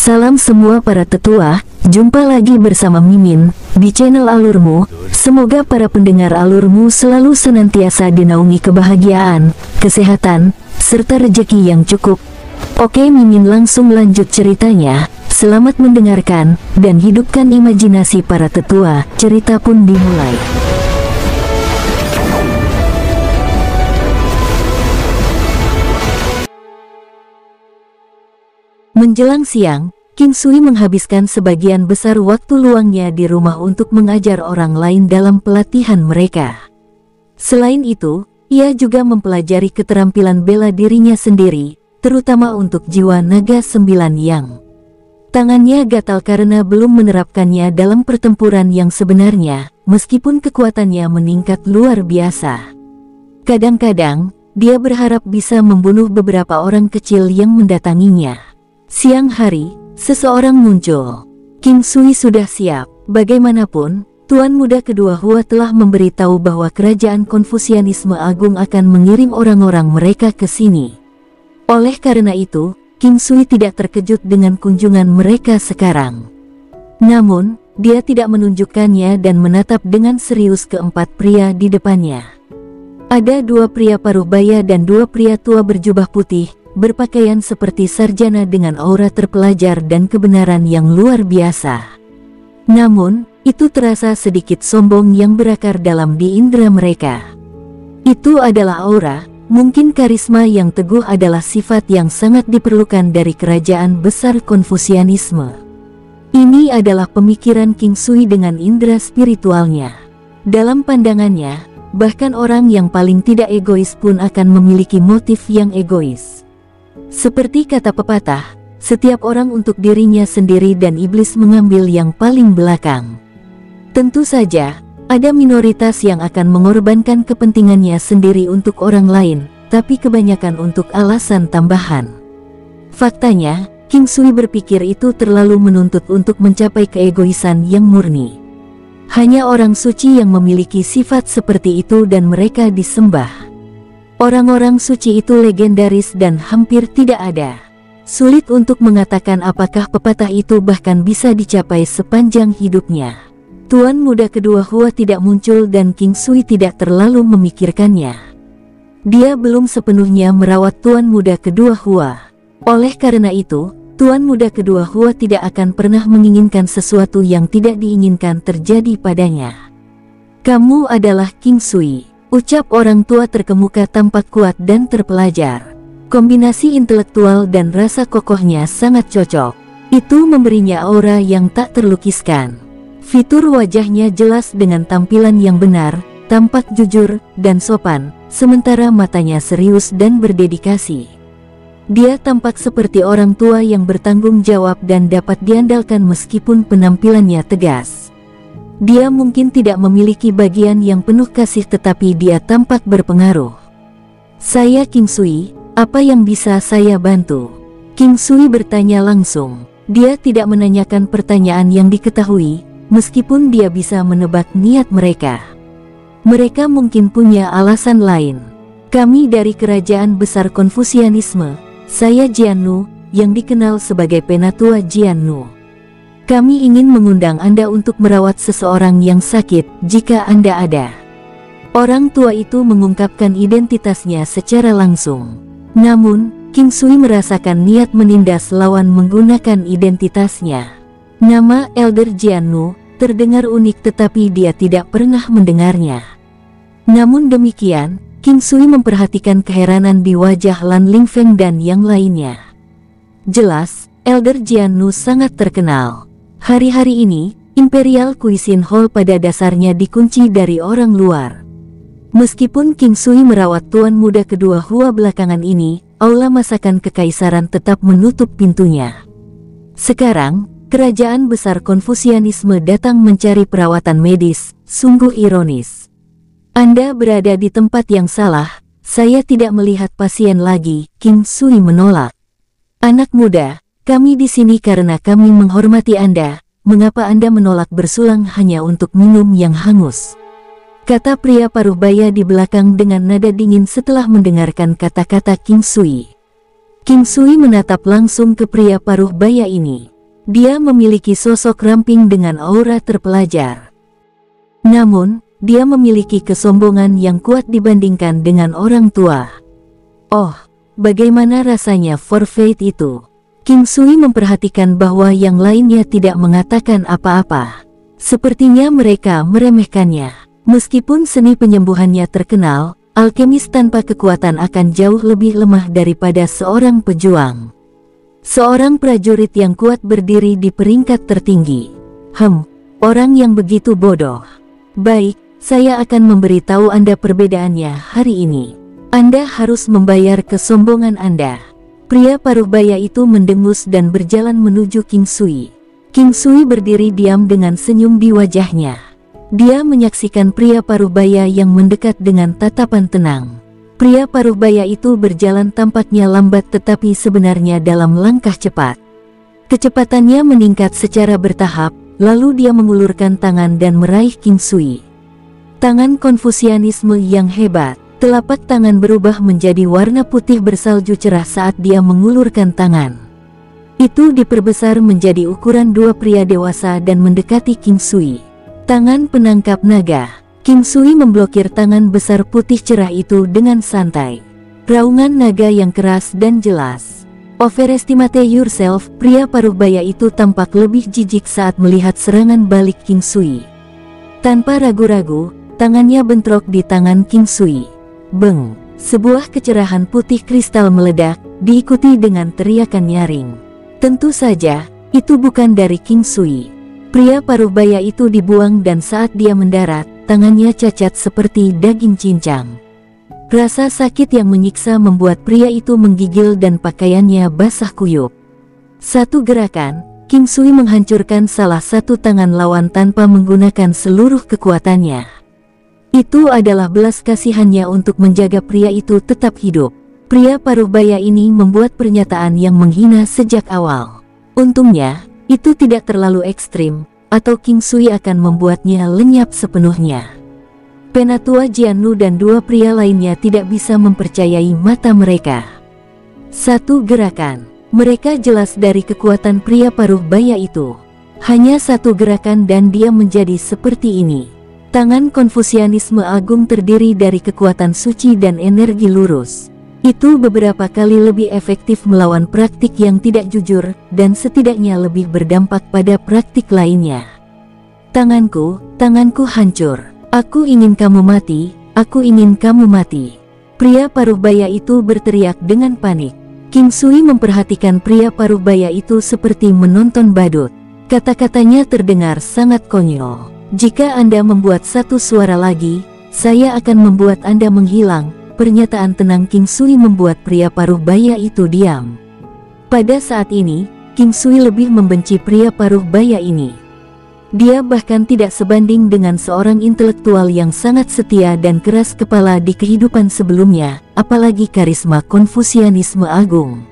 Salam semua para tetua, jumpa lagi bersama Mimin di channel Alurmu. Semoga para pendengar Alurmu selalu senantiasa dinaungi kebahagiaan, kesehatan, serta rezeki yang cukup. Oke, Mimin langsung lanjut ceritanya. Selamat mendengarkan, dan hidupkan imajinasi para tetua. Cerita pun dimulai. Menjelang siang, King Sui menghabiskan sebagian besar waktu luangnya di rumah untuk mengajar orang lain dalam pelatihan mereka. Selain itu, ia juga mempelajari keterampilan bela dirinya sendiri, terutama untuk jiwa naga 9 yang. Tangannya gatal karena belum menerapkannya dalam pertempuran yang sebenarnya, meskipun kekuatannya meningkat luar biasa. Kadang-kadang, dia berharap bisa membunuh beberapa orang kecil yang mendatanginya. Siang hari, seseorang muncul. King Sui sudah siap. Bagaimanapun, Tuan Muda Kedua Hua telah memberitahu bahwa kerajaan Konfusianisme Agung akan mengirim orang-orang mereka ke sini. Oleh karena itu, King Sui tidak terkejut dengan kunjungan mereka sekarang. Namun, dia tidak menunjukkannya dan menatap dengan serius keempat pria di depannya. Ada 2 pria paruh baya dan 2 pria tua berjubah putih, berpakaian seperti sarjana dengan aura terpelajar dan kebenaran yang luar biasa. Namun, itu terasa sedikit sombong yang berakar dalam di indera mereka. Itu adalah aura, mungkin karisma yang teguh adalah sifat yang sangat diperlukan dari kerajaan besar Konfusianisme. Ini adalah pemikiran King Sui dengan indera spiritualnya. Dalam pandangannya, bahkan orang yang paling tidak egois pun akan memiliki motif yang egois. Seperti kata pepatah, setiap orang untuk dirinya sendiri dan iblis mengambil yang paling belakang. Tentu saja, ada minoritas yang akan mengorbankan kepentingannya sendiri untuk orang lain, tapi kebanyakan untuk alasan tambahan. Faktanya, King Sui berpikir itu terlalu menuntut untuk mencapai keegoisan yang murni. Hanya orang suci yang memiliki sifat seperti itu dan mereka disembah. Orang-orang suci itu legendaris dan hampir tidak ada. Sulit untuk mengatakan apakah pepatah itu bahkan bisa dicapai sepanjang hidupnya. Tuan Muda Kedua Hua tidak muncul dan King Sui tidak terlalu memikirkannya. Dia belum sepenuhnya merawat Tuan Muda Kedua Hua. Oleh karena itu, Tuan Muda Kedua Hua tidak akan pernah menginginkan sesuatu yang tidak diinginkan terjadi padanya. "Kamu adalah King Sui," ucap orang tua terkemuka tampak kuat dan terpelajar. Kombinasi intelektual dan rasa kokohnya sangat cocok. Itu memberinya aura yang tak terlukiskan. Fitur wajahnya jelas dengan tampilan yang benar, tampak jujur dan sopan, sementara matanya serius dan berdedikasi. Dia tampak seperti orang tua yang bertanggung jawab dan dapat diandalkan meskipun penampilannya tegas. Dia mungkin tidak memiliki bagian yang penuh kasih tetapi dia tampak berpengaruh. "Saya King Sui, apa yang bisa saya bantu?" King Sui bertanya langsung. Dia tidak menanyakan pertanyaan yang diketahui, meskipun dia bisa menebak niat mereka. Mereka mungkin punya alasan lain. "Kami dari Kerajaan Besar Konfusianisme, saya Jiannu, yang dikenal sebagai Penatua Jiannu. Kami ingin mengundang Anda untuk merawat seseorang yang sakit, jika Anda ada." Orang tua itu mengungkapkan identitasnya secara langsung. Namun, King Sui merasakan niat menindas lawan menggunakan identitasnya. Nama Elder Jiannu terdengar unik tetapi dia tidak pernah mendengarnya. Namun demikian, King Sui memperhatikan keheranan di wajah Lan Lingfeng dan yang lainnya. Jelas, Elder Jiannu sangat terkenal. Hari-hari ini, Imperial Cuisine Hall pada dasarnya dikunci dari orang luar. Meskipun King Sui merawat Tuan Muda Kedua Hua belakangan ini, aula masakan kekaisaran tetap menutup pintunya. Sekarang, Kerajaan Besar Konfusianisme datang mencari perawatan medis, sungguh ironis. "Anda berada di tempat yang salah, saya tidak melihat pasien lagi," King Sui menolak. "Anak muda, kami di sini karena kami menghormati Anda. Mengapa Anda menolak bersulang hanya untuk minum yang hangus?" kata pria paruh baya di belakang dengan nada dingin setelah mendengarkan kata-kata King Sui. King Sui menatap langsung ke pria paruh baya ini. Dia memiliki sosok ramping dengan aura terpelajar. Namun, dia memiliki kesombongan yang kuat dibandingkan dengan orang tua. Oh, bagaimana rasanya forfeit itu? King Sui memperhatikan bahwa yang lainnya tidak mengatakan apa-apa. Sepertinya mereka meremehkannya. Meskipun seni penyembuhannya terkenal, alkemis tanpa kekuatan akan jauh lebih lemah daripada seorang pejuang. Seorang prajurit yang kuat berdiri di peringkat tertinggi. Orang yang begitu bodoh. Baik, saya akan memberitahu Anda perbedaannya hari ini. Anda harus membayar kesombongan Anda. Pria paruh baya itu mendengus dan berjalan menuju King Sui. King Sui berdiri diam dengan senyum di wajahnya. Dia menyaksikan pria paruh baya yang mendekat dengan tatapan tenang. Pria paruh baya itu berjalan tampaknya lambat tetapi sebenarnya dalam langkah cepat. Kecepatannya meningkat secara bertahap, lalu dia mengulurkan tangan dan meraih King Sui. Tangan Konfusianisme yang hebat. Telapak tangan berubah menjadi warna putih bersalju cerah saat dia mengulurkan tangan. Itu diperbesar menjadi ukuran dua pria dewasa dan mendekati King Sui. Tangan penangkap naga. King Sui memblokir tangan besar putih cerah itu dengan santai. Raungan naga yang keras dan jelas. Overestimate yourself, pria paruh baya itu tampak lebih jijik saat melihat serangan balik King Sui. Tanpa ragu-ragu, tangannya bentrok di tangan King Sui. Beng! Sebuah kecerahan putih kristal meledak, diikuti dengan teriakan nyaring. Tentu saja, itu bukan dari King Sui. Pria paruh baya itu dibuang dan saat dia mendarat, tangannya cacat seperti daging cincang. Rasa sakit yang menyiksa membuat pria itu menggigil dan pakaiannya basah kuyup. Satu gerakan, King Sui menghancurkan salah satu tangan lawan tanpa menggunakan seluruh kekuatannya. Itu adalah belas kasihannya untuk menjaga pria itu tetap hidup. Pria paruh baya ini membuat pernyataan yang menghina sejak awal. Untungnya, itu tidak terlalu ekstrim, atau King Sui akan membuatnya lenyap sepenuhnya. Penatua Jiannu dan dua pria lainnya tidak bisa mempercayai mata mereka. Satu gerakan. Mereka jelas dari kekuatan pria paruh baya itu. Hanya satu gerakan dan dia menjadi seperti ini. Tangan Konfusianisme agung terdiri dari kekuatan suci dan energi lurus. Itu beberapa kali lebih efektif melawan praktik yang tidak jujur, dan setidaknya lebih berdampak pada praktik lainnya. Tanganku hancur. Aku ingin kamu mati, aku ingin kamu mati. Pria paruh baya itu berteriak dengan panik. King Sui memperhatikan pria paruh baya itu seperti menonton badut. Kata-katanya terdengar sangat konyol. Jika Anda membuat satu suara lagi, saya akan membuat Anda menghilang. Pernyataan tenang King Sui membuat pria paruh baya itu diam. Pada saat ini, King Sui lebih membenci pria paruh baya ini. Dia bahkan tidak sebanding dengan seorang intelektual yang sangat setia dan keras kepala di kehidupan sebelumnya, apalagi karisma Konfusianisme agung.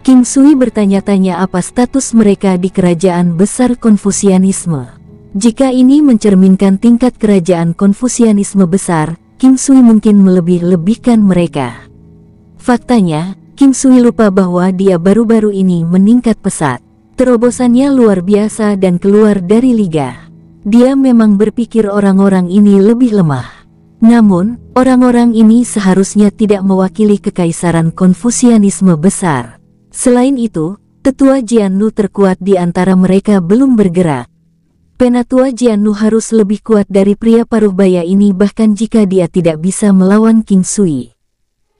King Sui bertanya-tanya apa status mereka di kerajaan besar Konfusianisme. Jika ini mencerminkan tingkat kerajaan Konfusianisme besar, King Sui mungkin melebih-lebihkan mereka. Faktanya, King Sui lupa bahwa dia baru-baru ini meningkat pesat. Terobosannya luar biasa dan keluar dari liga. Dia memang berpikir orang-orang ini lebih lemah. Namun, orang-orang ini seharusnya tidak mewakili kekaisaran Konfusianisme besar. Selain itu, tetua Jiannu terkuat di antara mereka belum bergerak. Penatua Jiannu harus lebih kuat dari pria paruh baya ini bahkan jika dia tidak bisa melawan King Sui.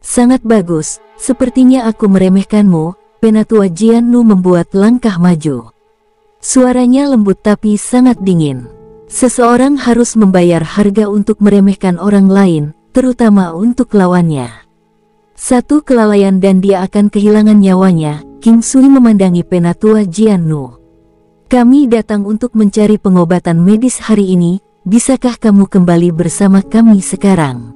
Sangat bagus, sepertinya aku meremehkanmu. Penatua Jiannu membuat langkah maju. Suaranya lembut tapi sangat dingin. Seseorang harus membayar harga untuk meremehkan orang lain, terutama untuk lawannya. Satu kelalaian dan dia akan kehilangan nyawanya. King Sui memandangi Penatua Jiannu. Kami datang untuk mencari pengobatan medis hari ini, bisakah kamu kembali bersama kami sekarang?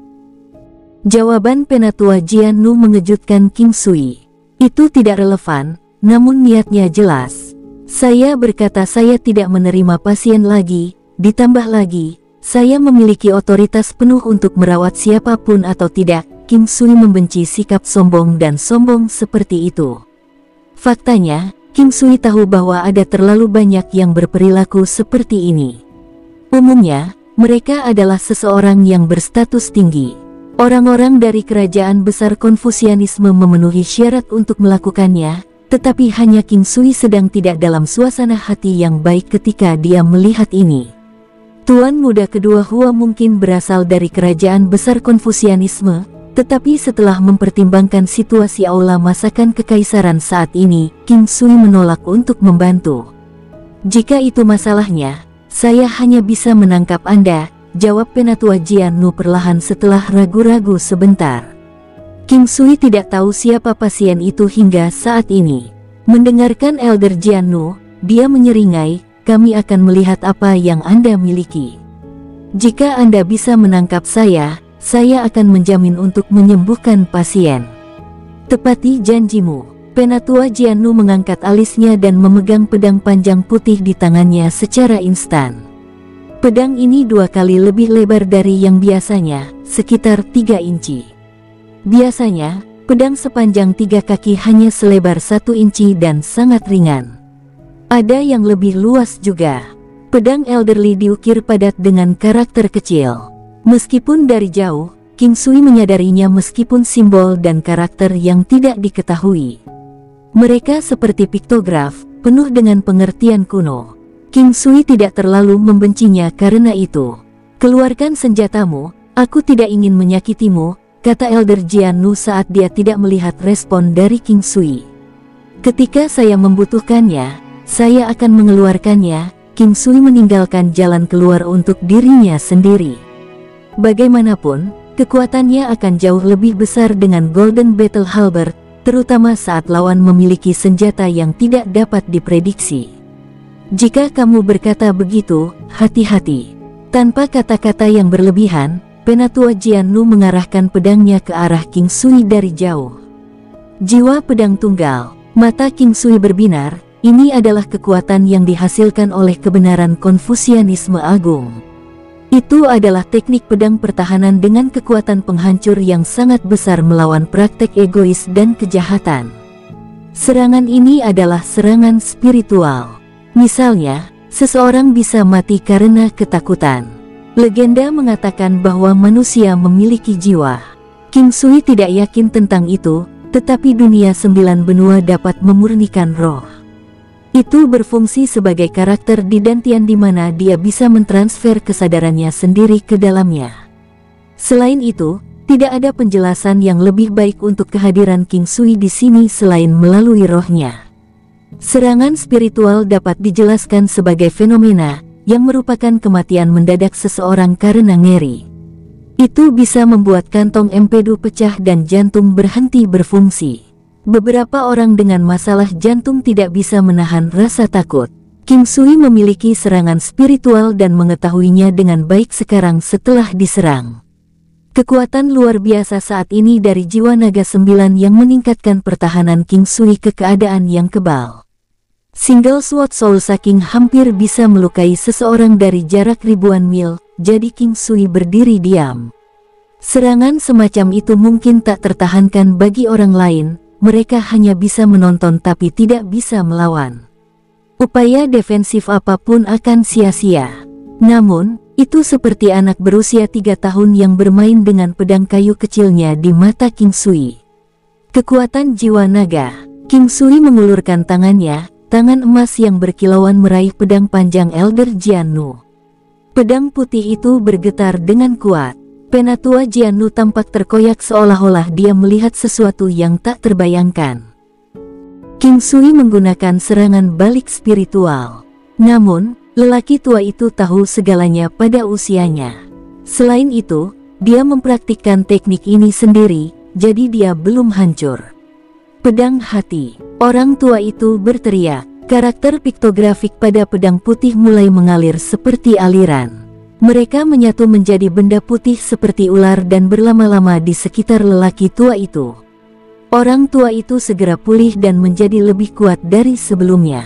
Jawaban Penatua Jiannu mengejutkan King Sui. Itu tidak relevan, namun niatnya jelas. Saya berkata saya tidak menerima pasien lagi, ditambah lagi, saya memiliki otoritas penuh untuk merawat siapapun atau tidak. King Sui membenci sikap sombong dan sombong seperti itu. Faktanya, King Sui tahu bahwa ada terlalu banyak yang berperilaku seperti ini. Umumnya, mereka adalah seseorang yang berstatus tinggi. Orang-orang dari kerajaan besar Konfusianisme memenuhi syarat untuk melakukannya, tetapi hanya King Sui sedang tidak dalam suasana hati yang baik ketika dia melihat ini. Tuan muda kedua Hua mungkin berasal dari kerajaan besar Konfusianisme, tetapi setelah mempertimbangkan situasi aula masakan kekaisaran saat ini, King Sui menolak untuk membantu. Jika itu masalahnya, saya hanya bisa menangkap Anda, jawab Penatua Jian Nu perlahan setelah ragu-ragu sebentar. King Sui tidak tahu siapa pasien itu hingga saat ini. Mendengarkan Elder Jian Nu, dia menyeringai, kami akan melihat apa yang Anda miliki. Jika Anda bisa menangkap saya akan menjamin untuk menyembuhkan pasien. Tepati janjimu. Penatua Jian Nu mengangkat alisnya dan memegang pedang panjang putih di tangannya secara instan. Pedang ini 2 kali lebih lebar dari yang biasanya, sekitar 3 inci. Biasanya, pedang sepanjang 3 kaki hanya selebar 1 inci dan sangat ringan. Ada yang lebih luas juga. Pedang elderly diukir padat dengan karakter kecil. Meskipun dari jauh, King Sui menyadarinya meskipun simbol dan karakter yang tidak diketahui. Mereka seperti piktograf, penuh dengan pengertian kuno. King Sui tidak terlalu membencinya karena itu. Keluarkan senjatamu, aku tidak ingin menyakitimu, kata Elder Jian Nu saat dia tidak melihat respon dari King Sui. Ketika saya membutuhkannya, saya akan mengeluarkannya. King Sui meninggalkan jalan keluar untuk dirinya sendiri. Bagaimanapun, kekuatannya akan jauh lebih besar dengan Golden Battle Halberd, terutama saat lawan memiliki senjata yang tidak dapat diprediksi. Jika kamu berkata begitu, hati-hati. Tanpa kata-kata yang berlebihan, Penatua Jian Nu mengarahkan pedangnya ke arah King Sui dari jauh. Jiwa pedang tunggal, mata King Sui berbinar, ini adalah kekuatan yang dihasilkan oleh kebenaran Konfusianisme agung. Itu adalah teknik pedang pertahanan dengan kekuatan penghancur yang sangat besar melawan praktek egois dan kejahatan. Serangan ini adalah serangan spiritual. Misalnya, seseorang bisa mati karena ketakutan. Legenda mengatakan bahwa manusia memiliki jiwa. King Sui tidak yakin tentang itu, tetapi dunia 9 benua dapat memurnikan roh. Itu berfungsi sebagai karakter di Dantian di mana dia bisa mentransfer kesadarannya sendiri ke dalamnya. Selain itu, tidak ada penjelasan yang lebih baik untuk kehadiran King Sui di sini selain melalui rohnya. Serangan spiritual dapat dijelaskan sebagai fenomena yang merupakan kematian mendadak seseorang karena ngeri. Itu bisa membuat kantong empedu pecah dan jantung berhenti berfungsi. Beberapa orang dengan masalah jantung tidak bisa menahan rasa takut. King Sui memiliki serangan spiritual dan mengetahuinya dengan baik sekarang setelah diserang. Kekuatan luar biasa saat ini dari jiwa naga 9 yang meningkatkan pertahanan King Sui ke keadaan yang kebal. Single Sword Soul Sucking hampir bisa melukai seseorang dari jarak ribuan mil, jadi King Sui berdiri diam. Serangan semacam itu mungkin tak tertahankan bagi orang lain, mereka hanya bisa menonton tapi tidak bisa melawan. Upaya defensif apapun akan sia-sia. Namun, itu seperti anak berusia 3 tahun yang bermain dengan pedang kayu kecilnya di mata King Sui. Kekuatan jiwa naga. King Sui mengulurkan tangannya. Tangan emas yang berkilauan meraih pedang panjang Elder Jian Nu. Pedang putih itu bergetar dengan kuat. Penatua Jian Nu tampak terkoyak seolah-olah dia melihat sesuatu yang tak terbayangkan. King Sui menggunakan serangan balik spiritual. Namun, lelaki tua itu tahu segalanya pada usianya. Selain itu, dia mempraktikkan teknik ini sendiri, jadi dia belum hancur. Pedang hati. Orang tua itu berteriak. Karakter piktografik pada pedang putih mulai mengalir seperti aliran. Mereka menyatu menjadi benda putih seperti ular dan berlama-lama di sekitar lelaki tua itu. Orang tua itu segera pulih dan menjadi lebih kuat dari sebelumnya.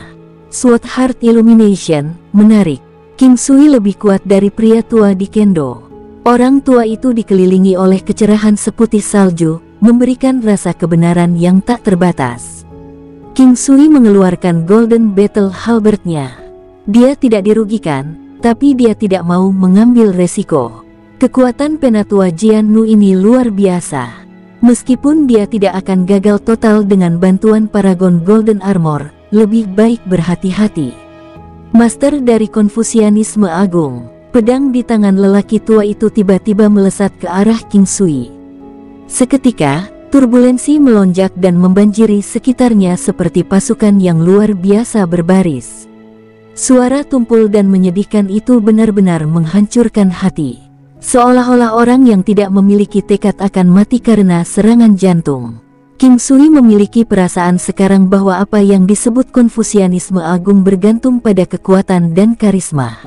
Sword Heart Illumination, menarik. King Sui lebih kuat dari pria tua di kendo. Orang tua itu dikelilingi oleh kecerahan seputih salju, memberikan rasa kebenaran yang tak terbatas. King Sui mengeluarkan Golden Battle Halberd-nya. Dia tidak dirugikan, tapi dia tidak mau mengambil resiko. Kekuatan Penatua Jian Nu ini luar biasa. Meskipun dia tidak akan gagal total dengan bantuan Paragon Golden Armor, lebih baik berhati-hati. Master dari Konfusianisme Agung, pedang di tangan lelaki tua itu tiba-tiba melesat ke arah King Sui. Seketika, turbulensi melonjak dan membanjiri sekitarnya seperti pasukan yang luar biasa berbaris. Suara tumpul dan menyedihkan itu benar-benar menghancurkan hati. Seolah-olah orang yang tidak memiliki tekad akan mati karena serangan jantung. King Sui memiliki perasaan sekarang bahwa apa yang disebut Konfusianisme Agung bergantung pada kekuatan dan karisma.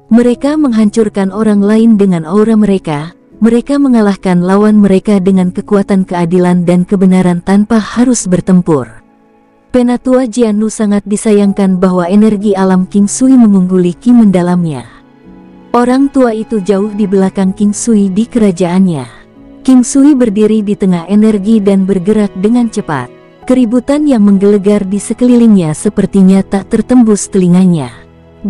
Mereka menghancurkan orang lain dengan aura mereka. Mereka mengalahkan lawan mereka dengan kekuatan keadilan dan kebenaran tanpa harus bertempur. Penatua Jian Nu sangat disayangkan bahwa energi alam King Sui mengungguli Ki mendalamnya. Orang tua itu jauh di belakang King Sui di kerajaannya. King Sui berdiri di tengah energi dan bergerak dengan cepat. Keributan yang menggelegar di sekelilingnya sepertinya tak tertembus telinganya.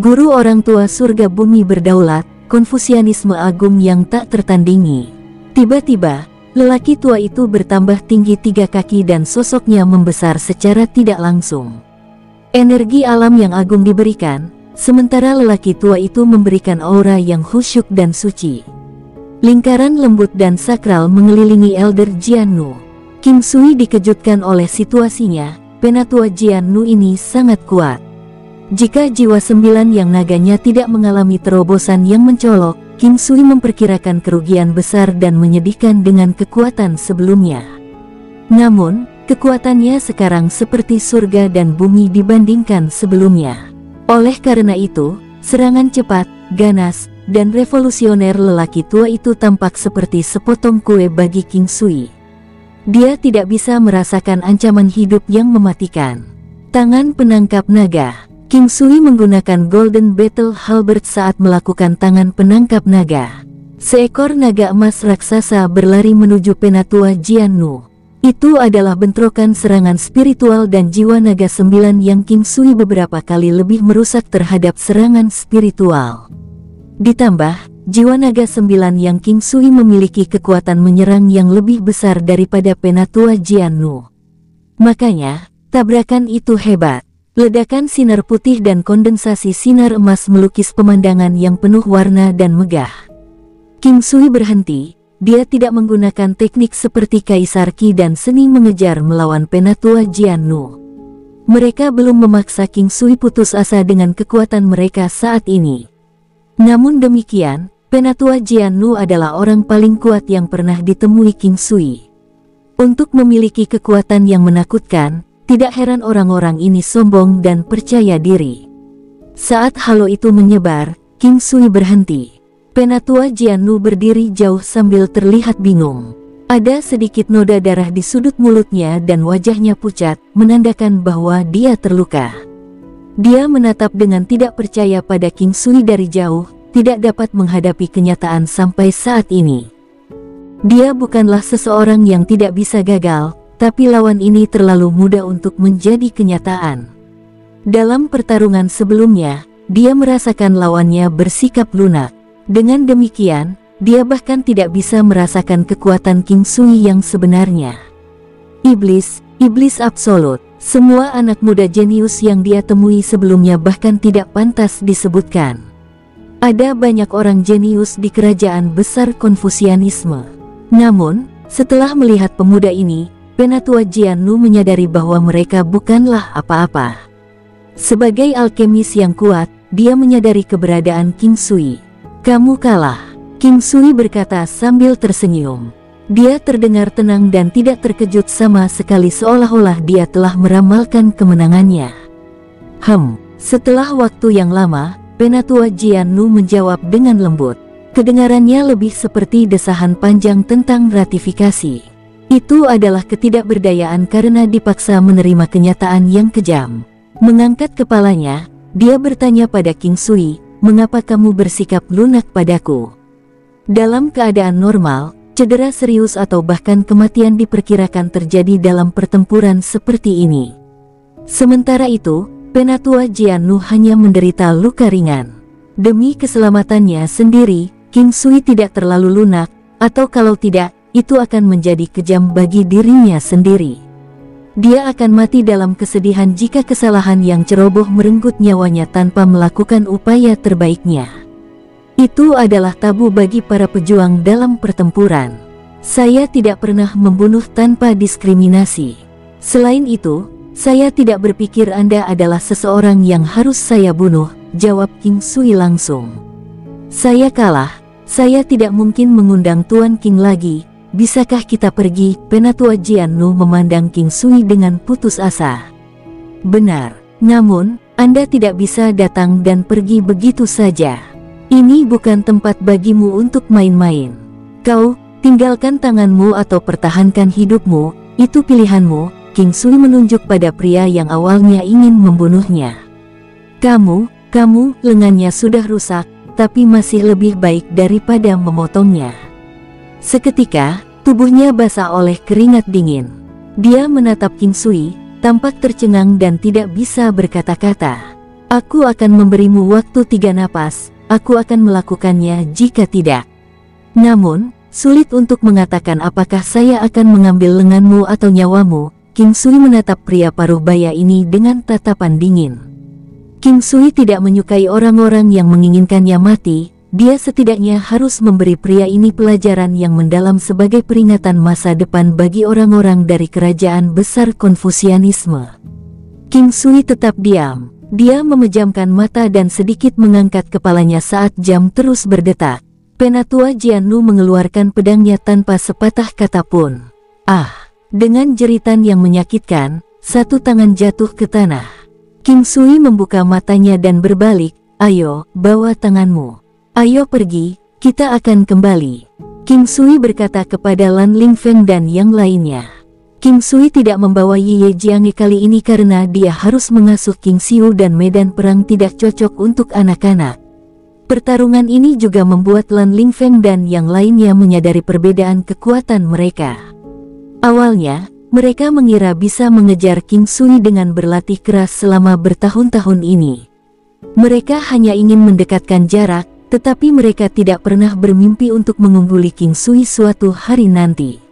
Guru orang tua surga bumi berdaulat, Konfusianisme Agung yang tak tertandingi. Tiba-tiba, lelaki tua itu bertambah tinggi 3 kaki dan sosoknya membesar secara tidak langsung. Energi alam yang agung diberikan, sementara lelaki tua itu memberikan aura yang khusyuk dan suci. Lingkaran lembut dan sakral mengelilingi Elder Jian Nu. King Sui dikejutkan oleh situasinya. Penatua Jian Nu ini sangat kuat. Jika jiwa 9 yang naganya tidak mengalami terobosan yang mencolok, King Sui memperkirakan kerugian besar dan menyedihkan dengan kekuatan sebelumnya. Namun, kekuatannya sekarang seperti surga dan bumi dibandingkan sebelumnya. Oleh karena itu, serangan cepat, ganas, dan revolusioner lelaki tua itu tampak seperti sepotong kue bagi King Sui. Dia tidak bisa merasakan ancaman hidup yang mematikan. Tangan penangkap naga. King Sui menggunakan Golden Battle Halberd saat melakukan tangan penangkap naga. Seekor naga emas raksasa berlari menuju Penatua Jian Nu. Itu adalah bentrokan serangan spiritual dan jiwa naga 9 yang King Sui beberapa kali lebih merusak terhadap serangan spiritual. Ditambah, jiwa naga 9 yang King Sui memiliki kekuatan menyerang yang lebih besar daripada Penatua Jian Nu. Makanya, tabrakan itu hebat. Ledakan sinar putih dan kondensasi sinar emas melukis pemandangan yang penuh warna dan megah. King Sui berhenti, dia tidak menggunakan teknik seperti Kaisar Qi dan seni mengejar melawan Penatua Jian Nu. Mereka belum memaksa King Sui putus asa dengan kekuatan mereka saat ini. Namun demikian, Penatua Jian Nu adalah orang paling kuat yang pernah ditemui King Sui. Untuk memiliki kekuatan yang menakutkan, tidak heran orang-orang ini sombong dan percaya diri. Saat halo itu menyebar, King Sui berhenti. Penatua Jian Nu berdiri jauh sambil terlihat bingung. Ada sedikit noda darah di sudut mulutnya dan wajahnya pucat, menandakan bahwa dia terluka. Dia menatap dengan tidak percaya pada King Sui dari jauh, tidak dapat menghadapi kenyataan sampai saat ini. Dia bukanlah seseorang yang tidak bisa gagal, tapi lawan ini terlalu mudah untuk menjadi kenyataan. Dalam pertarungan sebelumnya, dia merasakan lawannya bersikap lunak. Dengan demikian, dia bahkan tidak bisa merasakan kekuatan King Sui yang sebenarnya. Iblis absolut. Semua anak muda jenius yang dia temui sebelumnya bahkan tidak pantas disebutkan. Ada banyak orang jenius di kerajaan besar Konfusianisme. Namun, setelah melihat pemuda ini, Penatua Jian Nu menyadari bahwa mereka bukanlah apa-apa. Sebagai alkemis yang kuat, dia menyadari keberadaan King Sui. "Kamu kalah," King Sui berkata sambil tersenyum. Dia terdengar tenang dan tidak terkejut sama sekali, seolah-olah dia telah meramalkan kemenangannya. Setelah waktu yang lama, Penatua Jian Nu menjawab dengan lembut. Kedengarannya lebih seperti desahan panjang tentang ratifikasi. Itu adalah ketidakberdayaan karena dipaksa menerima kenyataan yang kejam. Mengangkat kepalanya, dia bertanya pada King Sui, "Mengapa kamu bersikap lunak padaku?" Dalam keadaan normal, cedera serius atau bahkan kematian diperkirakan terjadi dalam pertempuran seperti ini. Sementara itu, Penatua Jiannu hanya menderita luka ringan. Demi keselamatannya sendiri, King Sui tidak terlalu lunak, atau kalau tidak, itu akan menjadi kejam bagi dirinya sendiri. Dia akan mati dalam kesedihan jika kesalahan yang ceroboh merenggut nyawanya tanpa melakukan upaya terbaiknya. Itu adalah tabu bagi para pejuang dalam pertempuran. Saya tidak pernah membunuh tanpa diskriminasi. Selain itu, saya tidak berpikir Anda adalah seseorang yang harus saya bunuh, jawab King Sui langsung. Saya kalah, saya tidak mungkin mengundang Tuan King lagi, bisakah kita pergi? Penatua Jiannu memandang King Sui dengan putus asa. Benar, namun, Anda tidak bisa datang dan pergi begitu saja. Ini bukan tempat bagimu untuk main-main. Kau, tinggalkan tanganmu atau pertahankan hidupmu, itu pilihanmu. King Sui menunjuk pada pria yang awalnya ingin membunuhnya. Kamu, lengannya sudah rusak, tapi masih lebih baik daripada memotongnya. Seketika, tubuhnya basah oleh keringat dingin. Dia menatap King Sui, tampak tercengang dan tidak bisa berkata-kata. Aku akan memberimu waktu 3 napas, aku akan melakukannya jika tidak. Namun, sulit untuk mengatakan apakah saya akan mengambil lenganmu atau nyawamu. King Sui menatap pria paruh baya ini dengan tatapan dingin. King Sui tidak menyukai orang-orang yang menginginkannya mati, dia setidaknya harus memberi pria ini pelajaran yang mendalam sebagai peringatan masa depan bagi orang-orang dari kerajaan besar Konfusianisme. King Sui tetap diam, dia memejamkan mata dan sedikit mengangkat kepalanya saat jam terus berdetak. Penatua Jiannu mengeluarkan pedangnya tanpa sepatah kata pun. Dengan jeritan yang menyakitkan, satu tangan jatuh ke tanah. King Sui membuka matanya dan berbalik, ayo, bawa tanganmu. Ayo pergi, kita akan kembali. King Sui berkata kepada Lan Lingfeng dan yang lainnya. King Sui tidak membawa Ye Jianghe kali ini karena dia harus mengasuh King Xiu dan medan perang tidak cocok untuk anak-anak. Pertarungan ini juga membuat Lan Lingfeng dan yang lainnya menyadari perbedaan kekuatan mereka. Awalnya, mereka mengira bisa mengejar King Sui dengan berlatih keras selama bertahun-tahun ini. Mereka hanya ingin mendekatkan jarak, tetapi mereka tidak pernah bermimpi untuk mengungguli King Sui suatu hari nanti.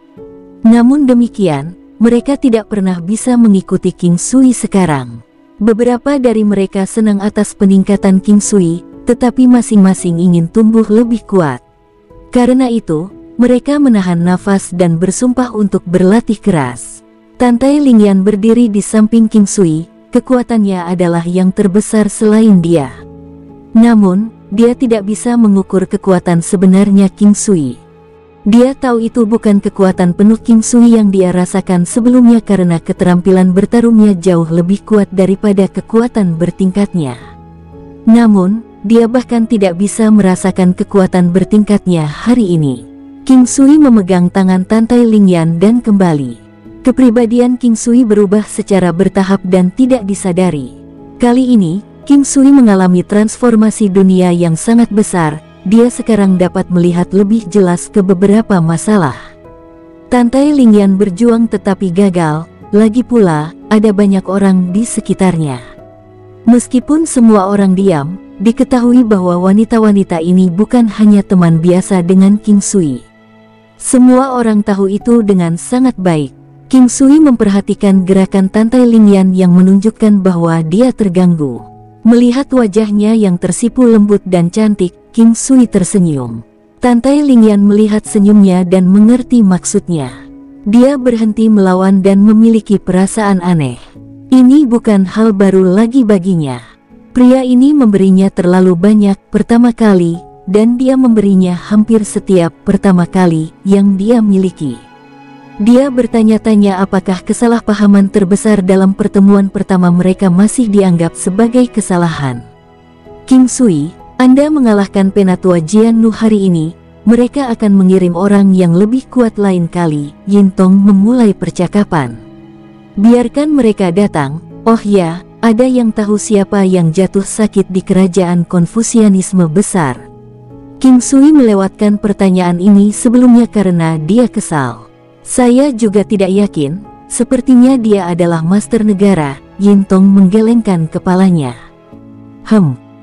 Namun demikian, mereka tidak pernah bisa mengikuti King Sui sekarang. Beberapa dari mereka senang atas peningkatan King Sui, tetapi masing-masing ingin tumbuh lebih kuat. Karena itu, mereka menahan nafas dan bersumpah untuk berlatih keras. Tantai Lingyan berdiri di samping King Sui, kekuatannya adalah yang terbesar selain dia. Namun, dia tidak bisa mengukur kekuatan sebenarnya King Sui. Dia tahu itu bukan kekuatan penuh King Sui yang dia rasakan sebelumnya karena keterampilan bertarungnya jauh lebih kuat daripada kekuatan bertingkatnya. Namun, dia bahkan tidak bisa merasakan kekuatan bertingkatnya hari ini. King Sui memegang tangan Tantai Lingyan dan kembali. Kepribadian King Sui berubah secara bertahap dan tidak disadari. Kali ini, King Sui mengalami transformasi dunia yang sangat besar, dia sekarang dapat melihat lebih jelas ke beberapa masalah. Tantai Lingyan berjuang tetapi gagal, lagi pula, ada banyak orang di sekitarnya. Meskipun semua orang diam, diketahui bahwa wanita-wanita ini bukan hanya teman biasa dengan King Sui. Semua orang tahu itu dengan sangat baik. King Sui memperhatikan gerakan Tantai Lingyan yang menunjukkan bahwa dia terganggu. Melihat wajahnya yang tersipu lembut dan cantik, King Sui tersenyum. Tantai Lingyan melihat senyumnya dan mengerti maksudnya. Dia berhenti melawan dan memiliki perasaan aneh. Ini bukan hal baru lagi baginya. Pria ini memberinya terlalu banyak pertama kali, dan dia memberinya hampir setiap pertama kali yang dia miliki. Dia bertanya-tanya apakah kesalahpahaman terbesar dalam pertemuan pertama mereka masih dianggap sebagai kesalahan. King Sui, Anda mengalahkan Penatua Jiannu hari ini, mereka akan mengirim orang yang lebih kuat lain kali. Yintong memulai percakapan. Biarkan mereka datang. Oh ya, ada yang tahu siapa yang jatuh sakit di kerajaan Konfusianisme besar? King Sui melewatkan pertanyaan ini sebelumnya karena dia kesal. Saya juga tidak yakin, sepertinya dia adalah master negara, Yintong menggelengkan kepalanya.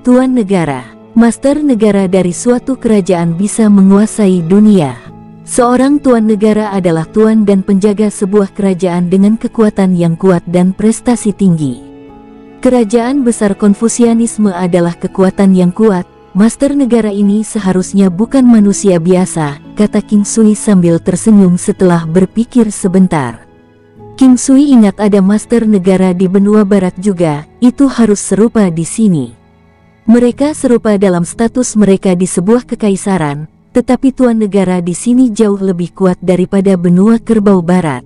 Tuan negara. Master negara dari suatu kerajaan bisa menguasai dunia. Seorang tuan negara adalah tuan dan penjaga sebuah kerajaan dengan kekuatan yang kuat dan prestasi tinggi. Kerajaan besar Konfusianisme adalah kekuatan yang kuat. Master negara ini seharusnya bukan manusia biasa, kata King Sui sambil tersenyum setelah berpikir sebentar. King Sui ingat ada master negara di benua barat juga, itu harus serupa di sini. Mereka serupa dalam status mereka di sebuah kekaisaran, tetapi tuan negara di sini jauh lebih kuat daripada benua kerbau barat.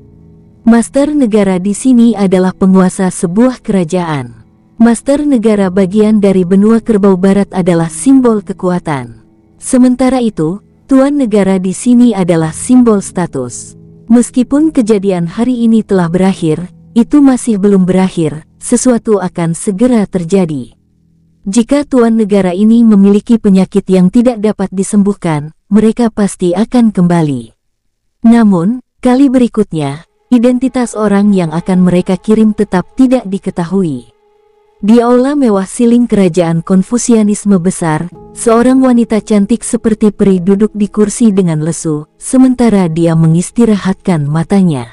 Master negara di sini adalah penguasa sebuah kerajaan. Master negara bagian dari benua kerbau barat adalah simbol kekuatan. Sementara itu, tuan negara di sini adalah simbol status. Meskipun kejadian hari ini telah berakhir, itu masih belum berakhir, sesuatu akan segera terjadi. Jika tuan negara ini memiliki penyakit yang tidak dapat disembuhkan, mereka pasti akan kembali. Namun, kali berikutnya, identitas orang yang akan mereka kirim tetap tidak diketahui. Di aula mewah siling kerajaan Konfusianisme besar, seorang wanita cantik seperti peri duduk di kursi dengan lesu, sementara dia mengistirahatkan matanya.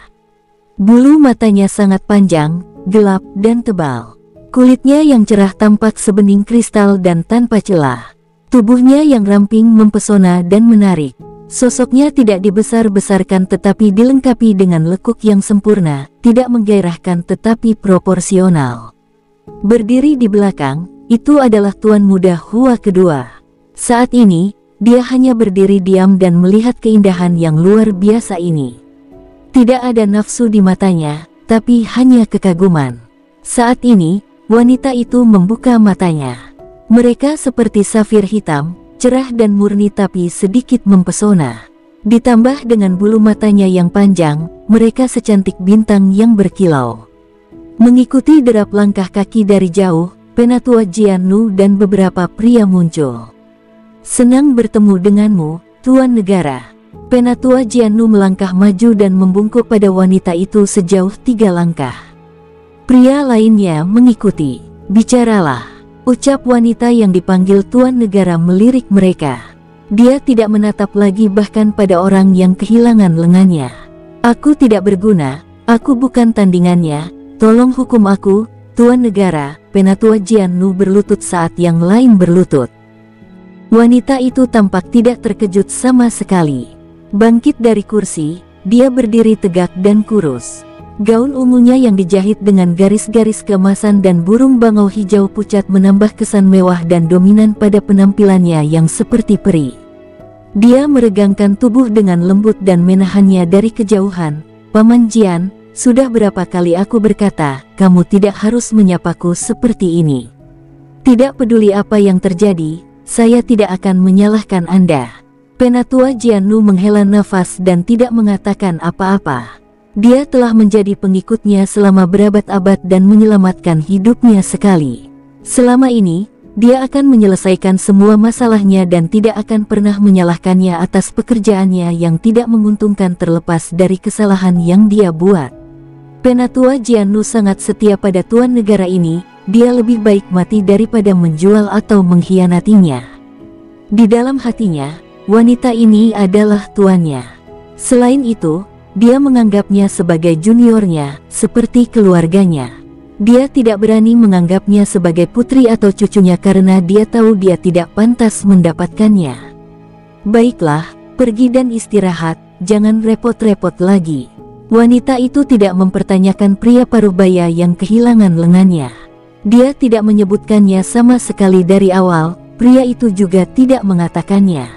Bulu matanya sangat panjang, gelap, dan tebal. Kulitnya yang cerah tampak sebening kristal dan tanpa celah. Tubuhnya yang ramping mempesona dan menarik. Sosoknya tidak dibesar-besarkan tetapi dilengkapi dengan lekuk yang sempurna, tidak menggairahkan tetapi proporsional. Berdiri di belakang, itu adalah Tuan Muda Hua kedua. Saat ini, dia hanya berdiri diam dan melihat keindahan yang luar biasa ini. Tidak ada nafsu di matanya, tapi hanya kekaguman. Saat ini, wanita itu membuka matanya. Mereka seperti safir hitam, cerah dan murni tapi sedikit mempesona. Ditambah dengan bulu matanya yang panjang, mereka secantik bintang yang berkilau. Mengikuti derap langkah kaki dari jauh, Penatua Jiannu dan beberapa pria muncul. Senang bertemu denganmu, Tuan Negara. Penatua Jiannu melangkah maju dan membungkuk pada wanita itu sejauh 3 langkah. Pria lainnya mengikuti. Bicaralah, ucap wanita yang dipanggil Tuan Negara melirik mereka. Dia tidak menatap lagi bahkan pada orang yang kehilangan lengannya. Aku tidak berguna, aku bukan tandingannya, tolong hukum aku, Tuan Negara. Penatua Jiannu berlutut saat yang lain berlutut. Wanita itu tampak tidak terkejut sama sekali. Bangkit dari kursi, dia berdiri tegak dan kurus. Gaun ungunya yang dijahit dengan garis-garis keemasan dan burung bangau hijau pucat menambah kesan mewah dan dominan pada penampilannya yang seperti peri. Dia meregangkan tubuh dengan lembut dan menahannya dari kejauhan. Paman Jian, sudah berapa kali aku berkata, kamu tidak harus menyapaku seperti ini. Tidak peduli apa yang terjadi, saya tidak akan menyalahkan Anda. Penatua Jiannu menghela nafas dan tidak mengatakan apa-apa. Dia telah menjadi pengikutnya selama berabad-abad dan menyelamatkan hidupnya sekali. Selama ini, dia akan menyelesaikan semua masalahnya dan tidak akan pernah menyalahkannya atas pekerjaannya yang tidak menguntungkan terlepas dari kesalahan yang dia buat. Penatua Jiannu sangat setia pada Tuan Negara ini, dia lebih baik mati daripada menjual atau mengkhianatinya. Di dalam hatinya, wanita ini adalah tuannya. Selain itu, dia menganggapnya sebagai juniornya, seperti keluarganya. Dia tidak berani menganggapnya sebagai putri atau cucunya karena dia tahu dia tidak pantas mendapatkannya. Baiklah, pergi dan istirahat, jangan repot-repot lagi. Wanita itu tidak mempertanyakan pria paruh-baya yang kehilangan lengannya. Dia tidak menyebutkannya sama sekali dari awal, pria itu juga tidak mengatakannya.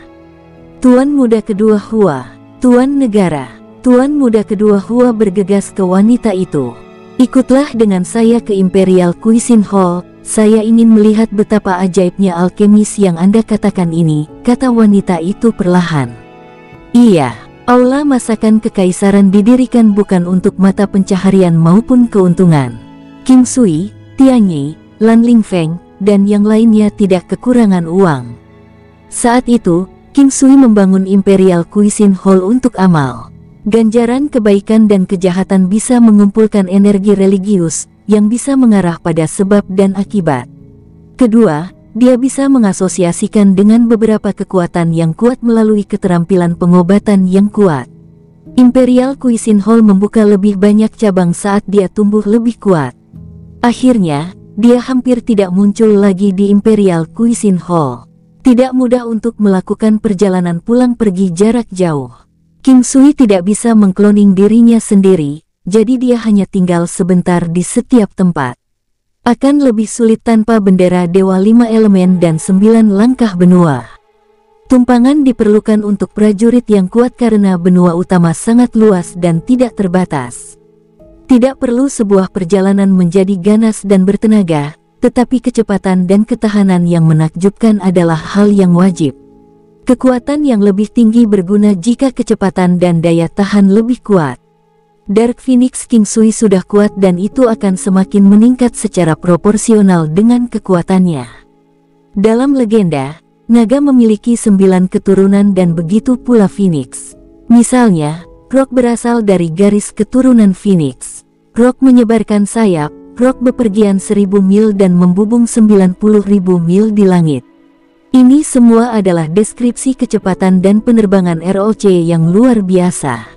Tuan Muda Kedua Hua, Tuan Negara. Tuan Muda Kedua Hua bergegas ke wanita itu. Ikutlah dengan saya ke Imperial Cuisine Hall, saya ingin melihat betapa ajaibnya alkemis yang Anda katakan ini, kata wanita itu perlahan. Iya, aula masakan kekaisaran didirikan bukan untuk mata pencaharian maupun keuntungan. King Sui, Tianyi, Lan Lingfeng, dan yang lainnya tidak kekurangan uang. Saat itu, King Sui membangun Imperial Cuisine Hall untuk amal. Ganjaran kebaikan dan kejahatan bisa mengumpulkan energi religius, yang bisa mengarah pada sebab dan akibat. Kedua, dia bisa mengasosiasikan dengan beberapa kekuatan yang kuat melalui keterampilan pengobatan yang kuat. Imperial Cuisine Hall membuka lebih banyak cabang saat dia tumbuh lebih kuat. Akhirnya, dia hampir tidak muncul lagi di Imperial Cuisine Hall. Tidak mudah untuk melakukan perjalanan pulang pergi jarak jauh. King Sui tidak bisa mengkloning dirinya sendiri, jadi dia hanya tinggal sebentar di setiap tempat. Akan lebih sulit tanpa bendera Dewa 5 Elemen dan 9 langkah benua. Tumpangan diperlukan untuk prajurit yang kuat karena benua utama sangat luas dan tidak terbatas. Tidak perlu sebuah perjalanan menjadi ganas dan bertenaga, tetapi kecepatan dan ketahanan yang menakjubkan adalah hal yang wajib. Kekuatan yang lebih tinggi berguna jika kecepatan dan daya tahan lebih kuat. Dark Phoenix King Sui sudah kuat dan itu akan semakin meningkat secara proporsional dengan kekuatannya. Dalam legenda, naga memiliki 9 keturunan dan begitu pula Phoenix. Misalnya, Rock berasal dari garis keturunan Phoenix. Rock menyebarkan sayap, Rock bepergian 1000 mil dan membubung 90.000 mil di langit. Ini semua adalah deskripsi kecepatan dan penerbangan ROC yang luar biasa.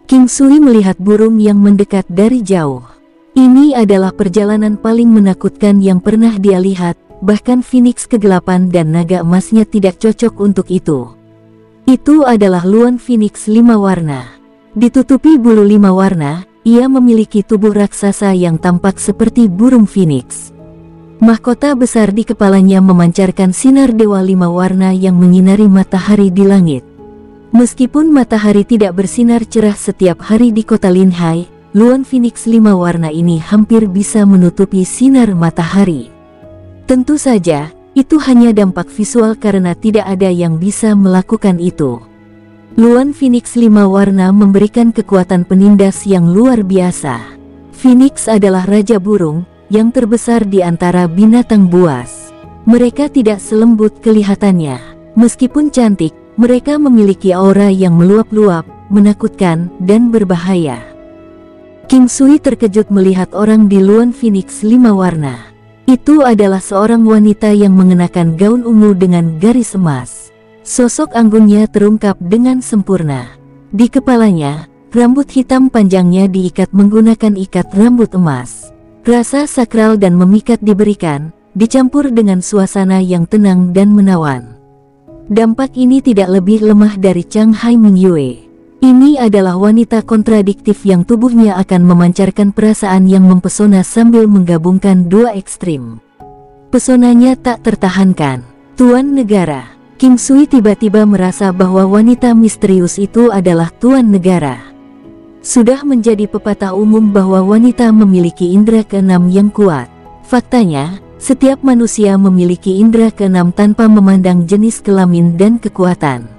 King Sui melihat burung yang mendekat dari jauh. Ini adalah perjalanan paling menakutkan yang pernah dia lihat, bahkan Phoenix kegelapan dan naga emasnya tidak cocok untuk itu. Itu adalah Luan Phoenix 5 warna. Ditutupi bulu 5 warna, ia memiliki tubuh raksasa yang tampak seperti burung Phoenix. Mahkota besar di kepalanya memancarkan sinar Dewa 5 warna yang menyinari matahari di langit. Meskipun matahari tidak bersinar cerah setiap hari di kota Linhai, Luan Phoenix 5 warna ini hampir bisa menutupi sinar matahari. Tentu saja, itu hanya dampak visual karena tidak ada yang bisa melakukan itu. Luan Phoenix 5 warna memberikan kekuatan penindas yang luar biasa. Phoenix adalah raja burung, yang terbesar di antara binatang buas. Mereka tidak selembut kelihatannya. Meskipun cantik, mereka memiliki aura yang meluap-luap, menakutkan, dan berbahaya. King Sui terkejut melihat orang di Luan Phoenix 5 warna. Itu adalah seorang wanita yang mengenakan gaun ungu dengan garis emas. Sosok anggunnya terungkap dengan sempurna. Di kepalanya, rambut hitam panjangnya diikat menggunakan ikat rambut emas. Rasa sakral dan memikat diberikan, dicampur dengan suasana yang tenang dan menawan. Dampak ini tidak lebih lemah dari Chang Hai Mingyue. Ini adalah wanita kontradiktif yang tubuhnya akan memancarkan perasaan yang mempesona sambil menggabungkan dua ekstrim. Pesonanya tak tertahankan. Tuan negara. King Sui tiba-tiba merasa bahwa wanita misterius itu adalah tuan negara. Sudah menjadi pepatah umum bahwa wanita memiliki indera keenam yang kuat. Faktanya, setiap manusia memiliki indera keenam tanpa memandang jenis kelamin dan kekuatan.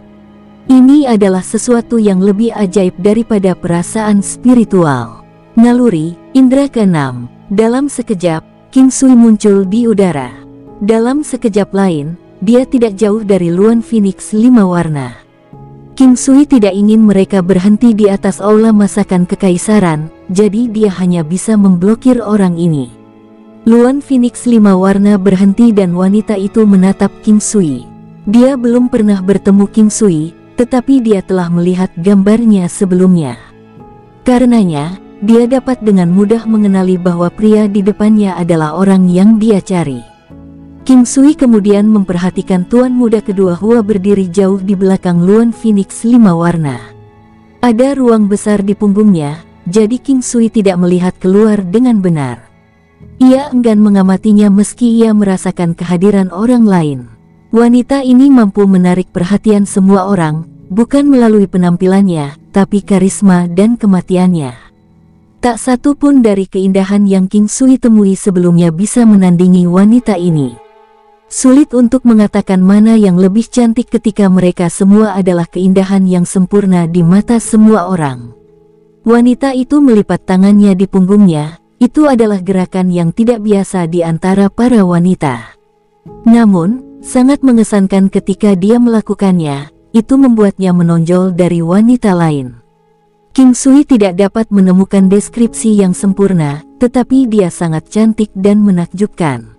Ini adalah sesuatu yang lebih ajaib daripada perasaan spiritual. Naluri, indera keenam. Dalam sekejap, King Sui muncul di udara. Dalam sekejap lain, dia tidak jauh dari Luan Phoenix 5 warna. King Sui tidak ingin mereka berhenti di atas aula masakan kekaisaran, jadi dia hanya bisa memblokir orang ini. Luan Phoenix 5 warna berhenti dan wanita itu menatap King Sui. Dia belum pernah bertemu King Sui, tetapi dia telah melihat gambarnya sebelumnya. Karenanya, dia dapat dengan mudah mengenali bahwa pria di depannya adalah orang yang dia cari. King Sui kemudian memperhatikan tuan muda kedua Hua berdiri jauh di belakang Luan Phoenix 5 warna. Ada ruang besar di punggungnya, jadi King Sui tidak melihat keluar dengan benar. Ia enggan mengamatinya meski ia merasakan kehadiran orang lain. Wanita ini mampu menarik perhatian semua orang, bukan melalui penampilannya, tapi karisma dan kematiannya. Tak satu pun dari keindahan yang King Sui temui sebelumnya bisa menandingi wanita ini. Sulit untuk mengatakan mana yang lebih cantik ketika mereka semua adalah keindahan yang sempurna di mata semua orang. Wanita itu melipat tangannya di punggungnya. Itu adalah gerakan yang tidak biasa di antara para wanita. Namun, sangat mengesankan ketika dia melakukannya, itu membuatnya menonjol dari wanita lain. King Sui tidak dapat menemukan deskripsi yang sempurna, tetapi dia sangat cantik dan menakjubkan.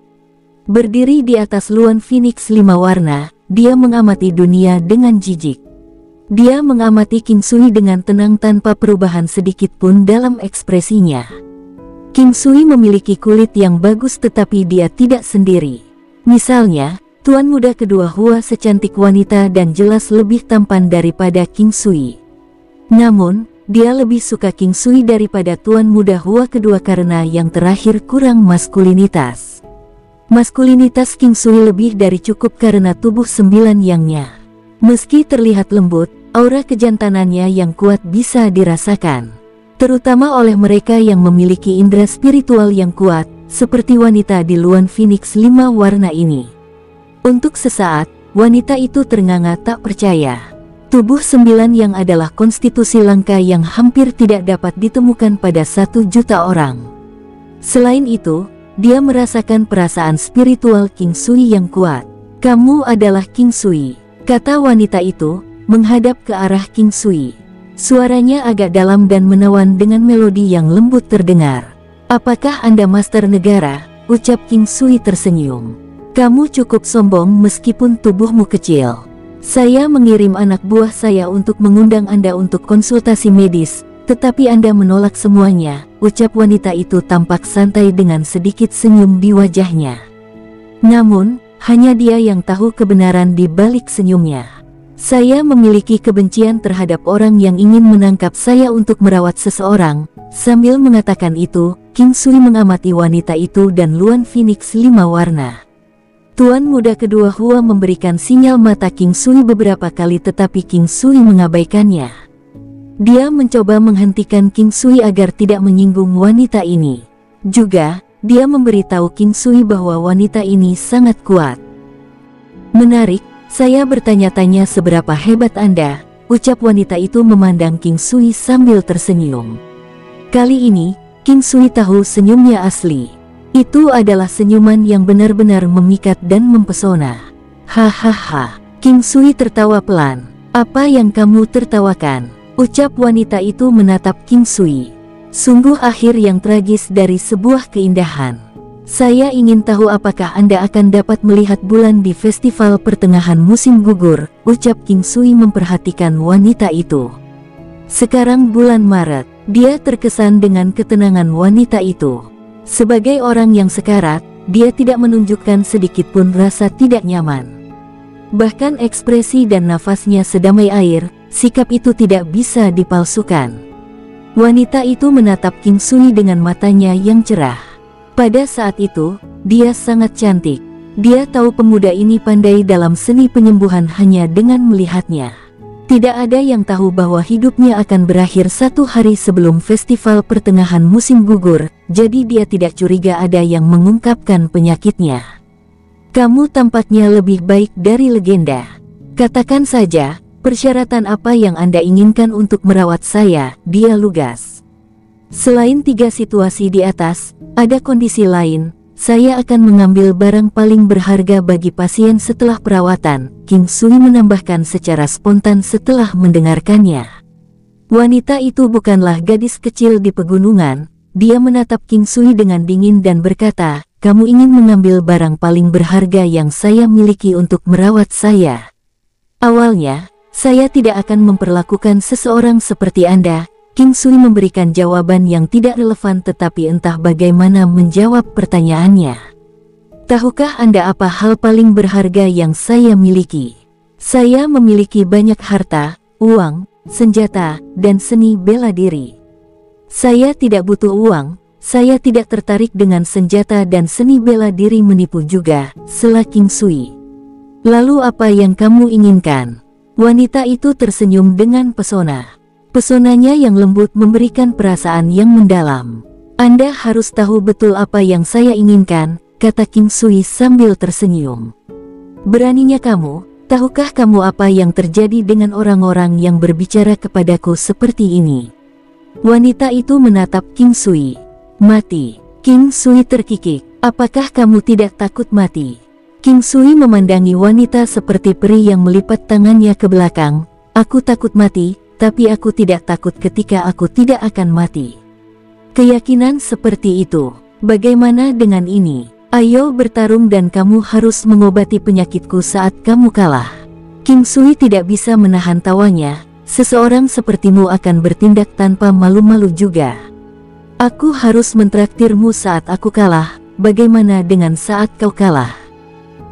Berdiri di atas luan Phoenix 5 warna, dia mengamati dunia dengan jijik. Dia mengamati King Sui dengan tenang tanpa perubahan sedikit pun dalam ekspresinya. King Sui memiliki kulit yang bagus tetapi dia tidak sendiri. Misalnya, tuan muda kedua Hua secantik wanita dan jelas lebih tampan daripada King Sui. Namun, dia lebih suka King Sui daripada tuan muda Hua kedua karena yang terakhir kurang maskulinitas. Maskulinitas King Sui lebih dari cukup karena tubuh 9 yangnya. Meski terlihat lembut, aura kejantanannya yang kuat bisa dirasakan. Terutama oleh mereka yang memiliki indera spiritual yang kuat, seperti wanita di luan Phoenix 5 warna ini. Untuk sesaat, wanita itu ternganga tak percaya. Tubuh 9 yang adalah konstitusi langka yang hampir tidak dapat ditemukan pada 1 juta orang. Selain itu, dia merasakan perasaan spiritual King Sui yang kuat. "Kamu adalah King Sui," kata wanita itu, menghadap ke arah King Sui. Suaranya agak dalam dan menawan dengan melodi yang lembut terdengar. "Apakah Anda Master Negara?" ucap King Sui tersenyum. "Kamu cukup sombong meskipun tubuhmu kecil. Saya mengirim anak buah saya untuk mengundang Anda untuk konsultasi medis, tetapi Anda menolak semuanya," ucap wanita itu tampak santai dengan sedikit senyum di wajahnya. Namun, hanya dia yang tahu kebenaran di balik senyumnya. "Saya memiliki kebencian terhadap orang yang ingin menangkap saya untuk merawat seseorang." Sambil mengatakan itu, King Sui mengamati wanita itu dan luan Phoenix 5 warna. Tuan muda kedua Hua memberikan sinyal mata King Sui beberapa kali tetapi King Sui mengabaikannya. Dia mencoba menghentikan King Sui agar tidak menyinggung wanita ini. Juga, dia memberitahu King Sui bahwa wanita ini sangat kuat. "Menarik, saya bertanya-tanya seberapa hebat Anda," ucap wanita itu memandang King Sui sambil tersenyum. Kali ini, King Sui tahu senyumnya asli. Itu adalah senyuman yang benar-benar memikat dan mempesona. "Hahaha." King Sui tertawa pelan. "Apa yang kamu tertawakan?" ucap wanita itu menatap King Sui. "Sungguh akhir yang tragis dari sebuah keindahan. Saya ingin tahu apakah Anda akan dapat melihat bulan di festival pertengahan musim gugur," ucap King Sui memperhatikan wanita itu. Sekarang bulan Maret. Dia terkesan dengan ketenangan wanita itu. Sebagai orang yang sekarat, dia tidak menunjukkan sedikitpun rasa tidak nyaman. Bahkan ekspresi dan nafasnya sedamai air, sikap itu tidak bisa dipalsukan. Wanita itu menatap King Sui dengan matanya yang cerah. Pada saat itu, dia sangat cantik. Dia tahu pemuda ini pandai dalam seni penyembuhan hanya dengan melihatnya. Tidak ada yang tahu bahwa hidupnya akan berakhir 1 hari sebelum festival pertengahan musim gugur, jadi dia tidak curiga ada yang mengungkapkan penyakitnya. "Kamu tampaknya lebih baik dari legenda. Katakan saja, persyaratan apa yang Anda inginkan untuk merawat saya?" dia lugas. "Selain 3 situasi di atas, ada kondisi lain. Saya akan mengambil barang paling berharga bagi pasien setelah perawatan," King Sui menambahkan secara spontan setelah mendengarkannya. Wanita itu bukanlah gadis kecil di pegunungan. Dia menatap King Sui dengan dingin dan berkata, "Kamu ingin mengambil barang paling berharga yang saya miliki untuk merawat saya. Awalnya, saya tidak akan memperlakukan seseorang seperti Anda." King Sui memberikan jawaban yang tidak relevan tetapi entah bagaimana menjawab pertanyaannya. "Tahukah Anda apa hal paling berharga yang saya miliki? Saya memiliki banyak harta, uang, senjata, dan seni bela diri. Saya tidak butuh uang, saya tidak tertarik dengan senjata dan seni bela diri menipu juga," sela King Sui. "Lalu apa yang kamu inginkan?" Wanita itu tersenyum dengan pesona. Pesonanya yang lembut memberikan perasaan yang mendalam. "Anda harus tahu betul apa yang saya inginkan," kata King Sui sambil tersenyum. "Beraninya kamu, tahukah kamu apa yang terjadi dengan orang-orang yang berbicara kepadaku seperti ini?" Wanita itu menatap King Sui. "Mati." King Sui terkikik. "Apakah kamu tidak takut mati?" King Sui memandangi wanita seperti peri yang melipat tangannya ke belakang. "Aku takut mati, tapi aku tidak takut ketika aku tidak akan mati. Keyakinan seperti itu. Bagaimana dengan ini? Ayo bertarung dan kamu harus mengobati penyakitku saat kamu kalah. King Sui tidak bisa menahan tawanya. Seseorang sepertimu akan bertindak tanpa malu-malu juga. Aku harus mentraktirmu saat aku kalah. Bagaimana dengan saat kau kalah?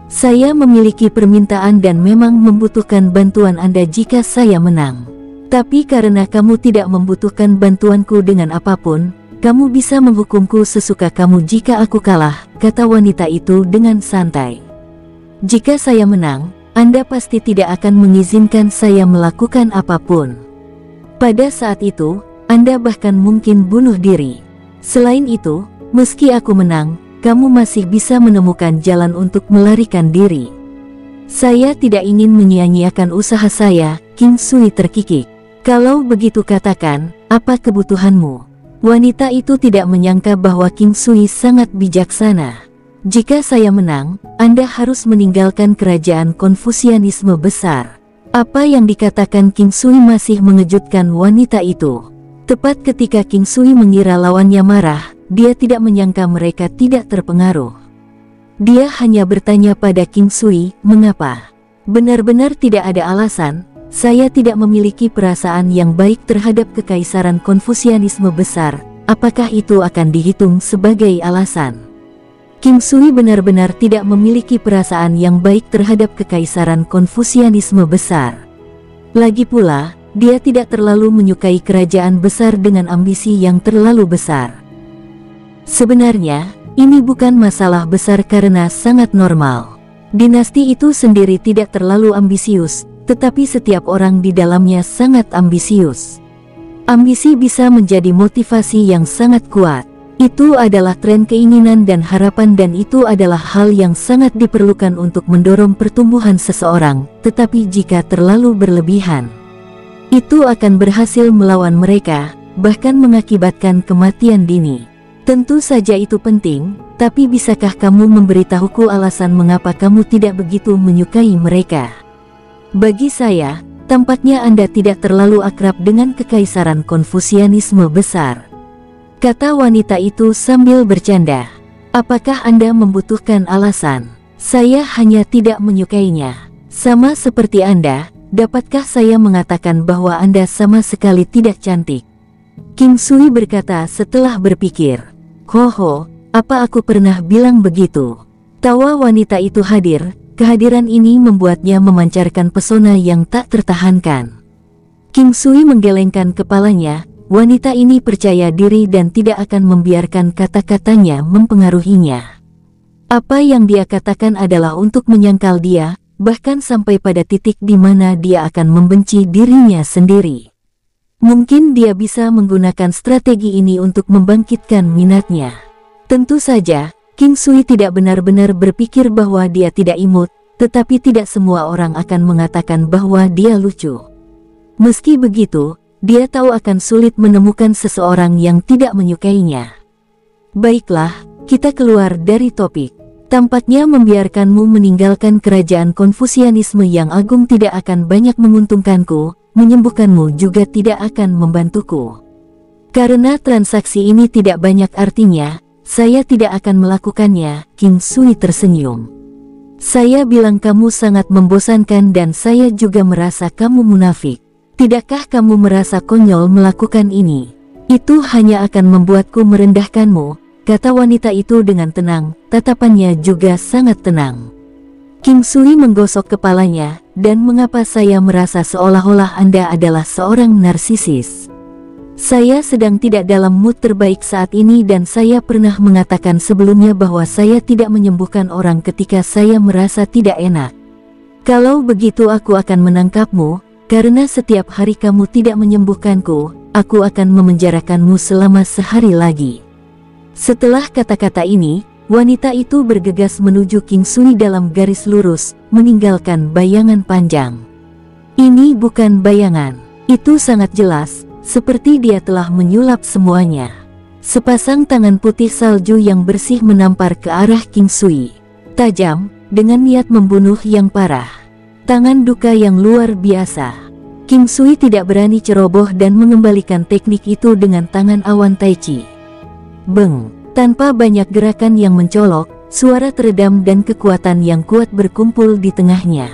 Saya memiliki permintaan dan memang membutuhkan bantuan Anda jika saya menang. Tapi karena kamu tidak membutuhkan bantuanku dengan apapun, kamu bisa menghukumku sesuka kamu jika aku kalah, kata wanita itu dengan santai. Jika saya menang, Anda pasti tidak akan mengizinkan saya melakukan apapun. Pada saat itu, Anda bahkan mungkin bunuh diri. Selain itu, meski aku menang, kamu masih bisa menemukan jalan untuk melarikan diri. Saya tidak ingin menyia-nyiakan usaha saya, King Sui terkikik. Kalau begitu katakan, apa kebutuhanmu? Wanita itu tidak menyangka bahwa King Sui sangat bijaksana. Jika saya menang, Anda harus meninggalkan kerajaan Konfusianisme besar. Apa yang dikatakan King Sui masih mengejutkan wanita itu. Tepat ketika King Sui mengira lawannya marah, dia tidak menyangka mereka tidak terpengaruh. Dia hanya bertanya pada King Sui, mengapa? Benar-benar tidak ada alasan, saya tidak memiliki perasaan yang baik terhadap kekaisaran Konfusianisme besar, apakah itu akan dihitung sebagai alasan? King Sui benar-benar tidak memiliki perasaan yang baik terhadap kekaisaran Konfusianisme besar. Lagi pula, dia tidak terlalu menyukai kerajaan besar dengan ambisi yang terlalu besar. Sebenarnya, ini bukan masalah besar karena sangat normal. Dinasti itu sendiri tidak terlalu ambisius, tetapi setiap orang di dalamnya sangat ambisius. Ambisi bisa menjadi motivasi yang sangat kuat. Itu adalah tren keinginan dan harapan dan itu adalah hal yang sangat diperlukan untuk mendorong pertumbuhan seseorang, tetapi jika terlalu berlebihan, itu akan berhasil melawan mereka, bahkan mengakibatkan kematian dini. Tentu saja itu penting, tapi bisakah kamu memberitahuku alasan mengapa kamu tidak begitu menyukai mereka? Bagi saya, tampaknya Anda tidak terlalu akrab dengan kekaisaran Konfusianisme besar, kata wanita itu sambil bercanda. Apakah Anda membutuhkan alasan? Saya hanya tidak menyukainya. Sama seperti Anda, dapatkah saya mengatakan bahwa Anda sama sekali tidak cantik? King Sui berkata setelah berpikir. Hoho, apa aku pernah bilang begitu? Tawa wanita itu hadir, kehadiran ini membuatnya memancarkan pesona yang tak tertahankan. King Sui menggelengkan kepalanya, wanita ini percaya diri dan tidak akan membiarkan kata-katanya mempengaruhinya. Apa yang dia katakan adalah untuk menyangkal dia, bahkan sampai pada titik di mana dia akan membenci dirinya sendiri. Mungkin dia bisa menggunakan strategi ini untuk membangkitkan minatnya. Tentu saja, King Sui tidak benar-benar berpikir bahwa dia tidak imut, tetapi tidak semua orang akan mengatakan bahwa dia lucu. Meski begitu, dia tahu akan sulit menemukan seseorang yang tidak menyukainya. Baiklah, kita keluar dari topik. Tampaknya membiarkanmu meninggalkan kerajaan Konfusianisme yang agung tidak akan banyak menguntungkanku. Menyembuhkanmu juga tidak akan membantuku. Karena transaksi ini tidak banyak artinya, saya tidak akan melakukannya, King Sui tersenyum. Saya bilang kamu sangat membosankan dan saya juga merasa kamu munafik. Tidakkah kamu merasa konyol melakukan ini? Itu hanya akan membuatku merendahkanmu, kata wanita itu dengan tenang, tatapannya juga sangat tenang. King Sui menggosok kepalanya, dan mengapa saya merasa seolah-olah Anda adalah seorang narsisis? Saya sedang tidak dalam mood terbaik saat ini dan saya pernah mengatakan sebelumnya bahwa saya tidak menyembuhkan orang ketika saya merasa tidak enak. Kalau begitu aku akan menangkapmu, karena setiap hari kamu tidak menyembuhkanku, aku akan memenjarakanmu selama sehari lagi. Setelah kata-kata ini, wanita itu bergegas menuju King Sui dalam garis lurus, meninggalkan bayangan panjang. Ini bukan bayangan, itu sangat jelas, seperti dia telah menyulap semuanya. Sepasang tangan putih salju yang bersih menampar ke arah King Sui. Tajam, dengan niat membunuh yang parah. Tangan duka yang luar biasa. King Sui tidak berani ceroboh dan mengembalikan teknik itu dengan tangan awan Tai Chi. Beng! Tanpa banyak gerakan yang mencolok, suara teredam dan kekuatan yang kuat berkumpul di tengahnya.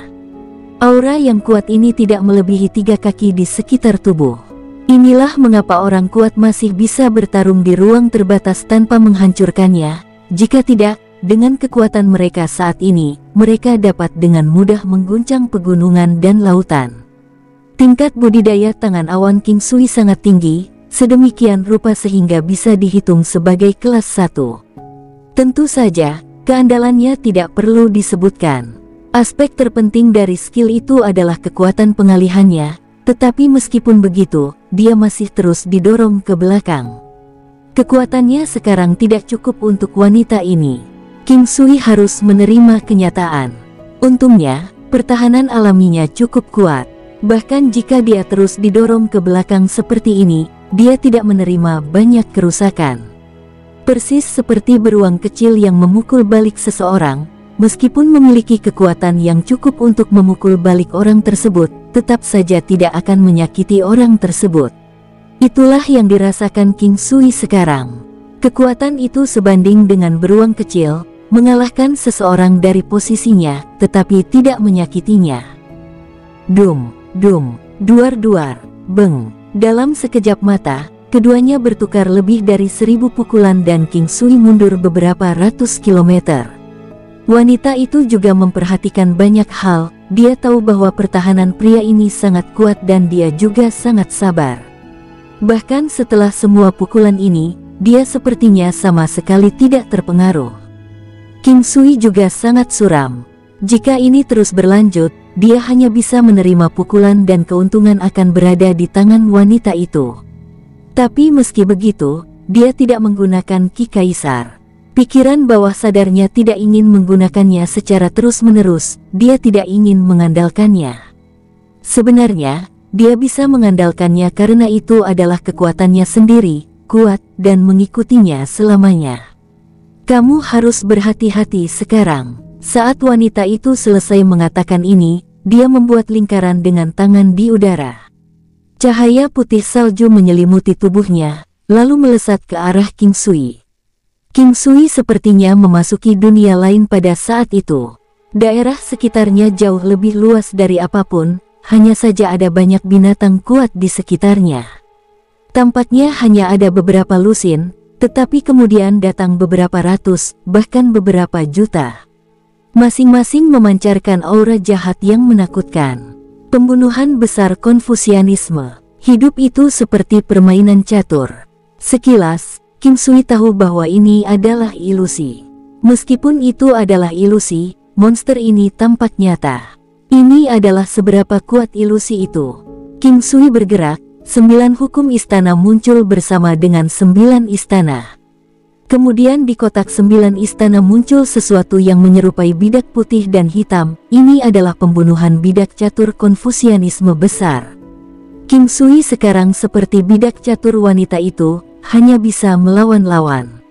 Aura yang kuat ini tidak melebihi 3 kaki di sekitar tubuh. Inilah mengapa orang kuat masih bisa bertarung di ruang terbatas tanpa menghancurkannya. Jika tidak, dengan kekuatan mereka saat ini, mereka dapat dengan mudah mengguncang pegunungan dan lautan. Tingkat budidaya tangan awan King Sui sangat tinggi, sedemikian rupa sehingga bisa dihitung sebagai kelas 1. Tentu saja, keandalannya tidak perlu disebutkan. Aspek terpenting dari skill itu adalah kekuatan pengalihannya, tetapi meskipun begitu, dia masih terus didorong ke belakang. Kekuatannya sekarang tidak cukup untuk wanita ini. King Sui harus menerima kenyataan. Untungnya, pertahanan alaminya cukup kuat. Bahkan jika dia terus didorong ke belakang seperti ini, dia tidak menerima banyak kerusakan. Persis seperti beruang kecil yang memukul balik seseorang, meskipun memiliki kekuatan yang cukup untuk memukul balik orang tersebut, tetap saja tidak akan menyakiti orang tersebut. Itulah yang dirasakan King Sui sekarang. Kekuatan itu sebanding dengan beruang kecil, mengalahkan seseorang dari posisinya, tetapi tidak menyakitinya. Dum, dum, duar-duar, beng. Dalam sekejap mata, keduanya bertukar lebih dari 1000 pukulan dan King Sui mundur beberapa ratus kilometer. Wanita itu juga memperhatikan banyak hal. Dia tahu bahwa pertahanan pria ini sangat kuat dan dia juga sangat sabar. Bahkan setelah semua pukulan ini, dia sepertinya sama sekali tidak terpengaruh. King Sui juga sangat suram. Jika ini terus berlanjut, dia hanya bisa menerima pukulan dan keuntungan akan berada di tangan wanita itu. Tapi meski begitu, dia tidak menggunakan Ki Kaisar. Pikiran bawah sadarnya tidak ingin menggunakannya secara terus-menerus, dia tidak ingin mengandalkannya. Sebenarnya, dia bisa mengandalkannya karena itu adalah kekuatannya sendiri, kuat, dan mengikutinya selamanya. Kamu harus berhati-hati sekarang. Saat wanita itu selesai mengatakan ini, dia membuat lingkaran dengan tangan di udara. Cahaya putih salju menyelimuti tubuhnya, lalu melesat ke arah King Sui. King Sui sepertinya memasuki dunia lain pada saat itu. Daerah sekitarnya jauh lebih luas dari apapun, hanya saja ada banyak binatang kuat di sekitarnya. Tampaknya hanya ada beberapa lusin, tetapi kemudian datang beberapa ratus, bahkan beberapa juta. Masing-masing memancarkan aura jahat yang menakutkan. Pembunuhan besar Konfusianisme. Hidup itu seperti permainan catur. Sekilas, King Sui tahu bahwa ini adalah ilusi. Meskipun itu adalah ilusi, monster ini tampak nyata. Ini adalah seberapa kuat ilusi itu. King Sui bergerak, 9 hukum istana muncul bersama dengan 9 istana. Kemudian di kotak 9 istana muncul sesuatu yang menyerupai bidak putih dan hitam. Ini adalah pembunuhan bidak catur Konfusianisme besar. King Sui sekarang seperti bidak catur wanita itu, hanya bisa melawan-lawan.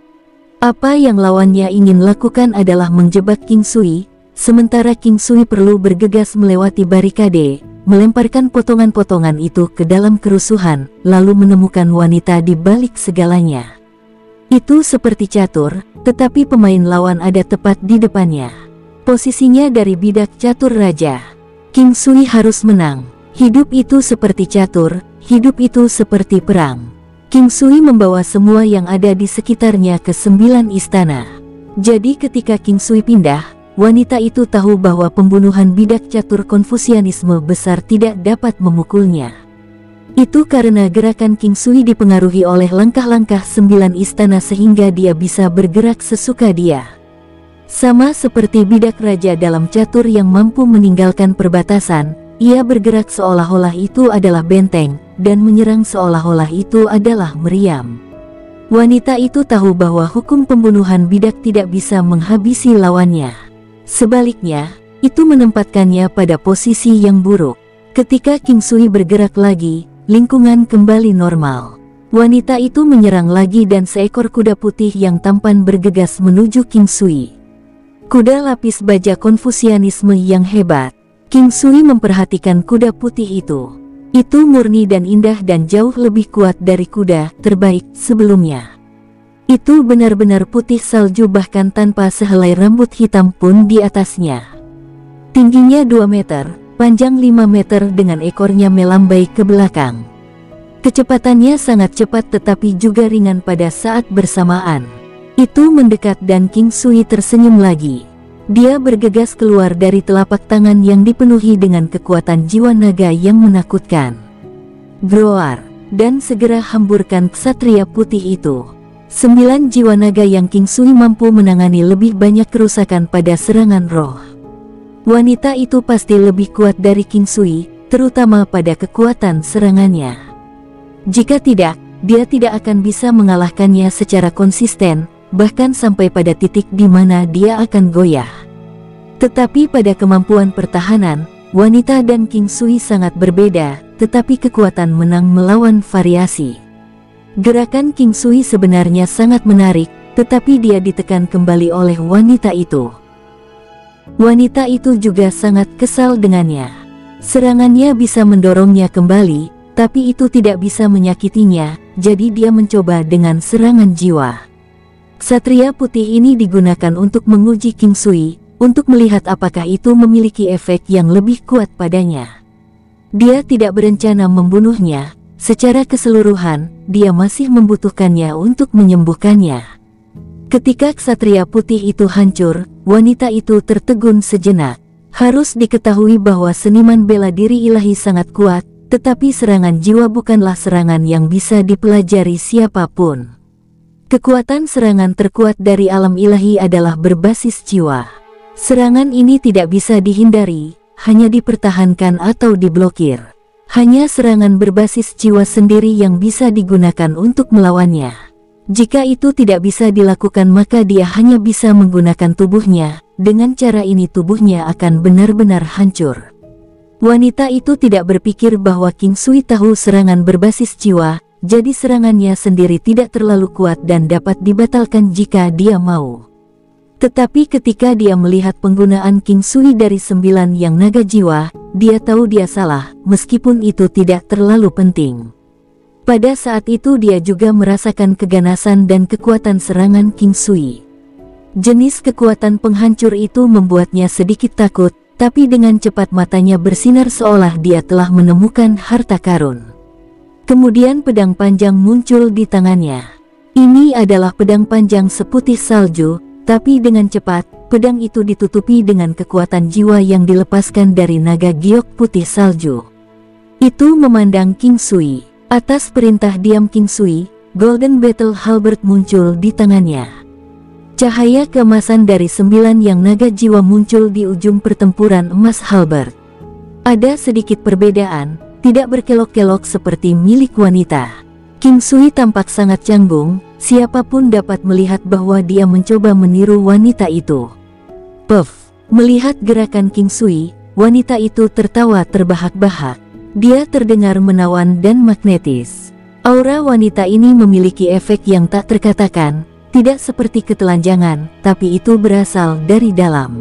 Apa yang lawannya ingin lakukan adalah menjebak King Sui, sementara King Sui perlu bergegas melewati barikade, melemparkan potongan-potongan itu ke dalam kerusuhan, lalu menemukan wanita di balik segalanya. Itu seperti catur, tetapi pemain lawan ada tepat di depannya. Posisinya dari bidak catur raja. King Sui harus menang. Hidup itu seperti catur, hidup itu seperti perang. King Sui membawa semua yang ada di sekitarnya ke 9 istana. Jadi ketika King Sui pindah, wanita itu tahu bahwa pembunuhan bidak catur Konfusianisme besar tidak dapat memukulnya. Itu karena gerakan King Sui dipengaruhi oleh langkah-langkah 9 istana sehingga dia bisa bergerak sesuka dia. Sama seperti bidak raja dalam catur yang mampu meninggalkan perbatasan, ia bergerak seolah-olah itu adalah benteng, dan menyerang seolah-olah itu adalah meriam. Wanita itu tahu bahwa hukum pembunuhan bidak tidak bisa menghabisi lawannya. Sebaliknya, itu menempatkannya pada posisi yang buruk. Ketika King Sui bergerak lagi, lingkungan kembali normal. Wanita itu menyerang lagi dan seekor kuda putih yang tampan bergegas menuju King Sui. Kuda lapis baja Konfusianisme yang hebat. King Sui memperhatikan kuda putih itu. Itu murni dan indah dan jauh lebih kuat dari kuda terbaik sebelumnya. Itu benar-benar putih salju bahkan tanpa sehelai rambut hitam pun di atasnya. Tingginya 2 meter, panjang 5 meter dengan ekornya melambai ke belakang. Kecepatannya sangat cepat tetapi juga ringan pada saat bersamaan. Itu mendekat dan King Sui tersenyum lagi. Dia bergegas keluar dari telapak tangan yang dipenuhi dengan kekuatan jiwa naga yang menakutkan. Groar, dan segera hamburkan ksatria putih itu. 9 jiwa naga yang King Sui mampu menangani lebih banyak kerusakan pada serangan roh. Wanita itu pasti lebih kuat dari King Sui, terutama pada kekuatan serangannya. Jika tidak, dia tidak akan bisa mengalahkannya secara konsisten, bahkan sampai pada titik di mana dia akan goyah. Tetapi pada kemampuan pertahanan, wanita dan King Sui sangat berbeda, tetapi kekuatan menang melawan variasi. Gerakan King Sui sebenarnya sangat menarik, tetapi dia ditekan kembali oleh wanita itu. Wanita itu juga sangat kesal dengannya. Serangannya bisa mendorongnya kembali, tapi itu tidak bisa menyakitinya, jadi dia mencoba dengan serangan jiwa. Ksatria putih ini digunakan untuk menguji King Sui, untuk melihat apakah itu memiliki efek yang lebih kuat padanya. Dia tidak berencana membunuhnya, secara keseluruhan, dia masih membutuhkannya untuk menyembuhkannya. Ketika ksatria putih itu hancur, wanita itu tertegun sejenak. Harus diketahui bahwa seniman bela diri ilahi sangat kuat, tetapi serangan jiwa bukanlah serangan yang bisa dipelajari siapapun. Kekuatan serangan terkuat dari alam ilahi adalah berbasis jiwa. Serangan ini tidak bisa dihindari, hanya dipertahankan atau diblokir. Hanya serangan berbasis jiwa sendiri yang bisa digunakan untuk melawannya. Jika itu tidak bisa dilakukan maka dia hanya bisa menggunakan tubuhnya, dengan cara ini tubuhnya akan benar-benar hancur. Wanita itu tidak berpikir bahwa King Sui tahu serangan berbasis jiwa, jadi serangannya sendiri tidak terlalu kuat dan dapat dibatalkan jika dia mau. Tetapi ketika dia melihat penggunaan King Sui dari 9 yang naga jiwa, dia tahu dia salah, meskipun itu tidak terlalu penting. Pada saat itu dia juga merasakan keganasan dan kekuatan serangan King Sui. Jenis kekuatan penghancur itu membuatnya sedikit takut, tapi dengan cepat matanya bersinar seolah dia telah menemukan harta karun. Kemudian pedang panjang muncul di tangannya. Ini adalah pedang panjang seputih salju, tapi dengan cepat, pedang itu ditutupi dengan kekuatan jiwa yang dilepaskan dari naga giok putih salju. Itu memandang King Sui. Atas perintah diam King Sui, Golden Battle Halberd muncul di tangannya. Cahaya keemasan dari 9 yang naga jiwa muncul di ujung pertempuran emas halberd. Ada sedikit perbedaan, tidak berkelok-kelok seperti milik wanita. King Sui tampak sangat canggung, siapapun dapat melihat bahwa dia mencoba meniru wanita itu. Puff, melihat gerakan King Sui, wanita itu tertawa terbahak-bahak. Dia terdengar menawan dan magnetis. Aura wanita ini memiliki efek yang tak terkatakan, tidak seperti ketelanjangan, tapi itu berasal dari dalam.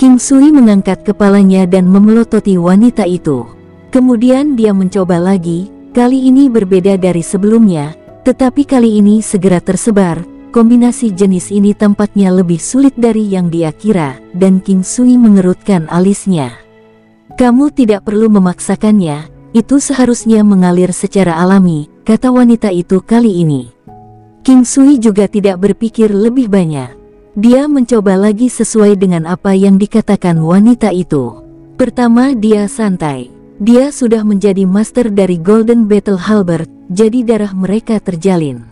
King Sui mengangkat kepalanya dan memelototi wanita itu. Kemudian dia mencoba lagi, kali ini berbeda dari sebelumnya, tetapi kali ini segera tersebar. Kombinasi jenis ini tampaknya lebih sulit dari yang dia kira, dan King Sui mengerutkan alisnya. Kamu tidak perlu memaksakannya, itu seharusnya mengalir secara alami, kata wanita itu kali ini. King Sui juga tidak berpikir lebih banyak. Dia mencoba lagi sesuai dengan apa yang dikatakan wanita itu. Pertama dia santai. Dia sudah menjadi master dari Golden Battle Halberd, jadi darah mereka terjalin.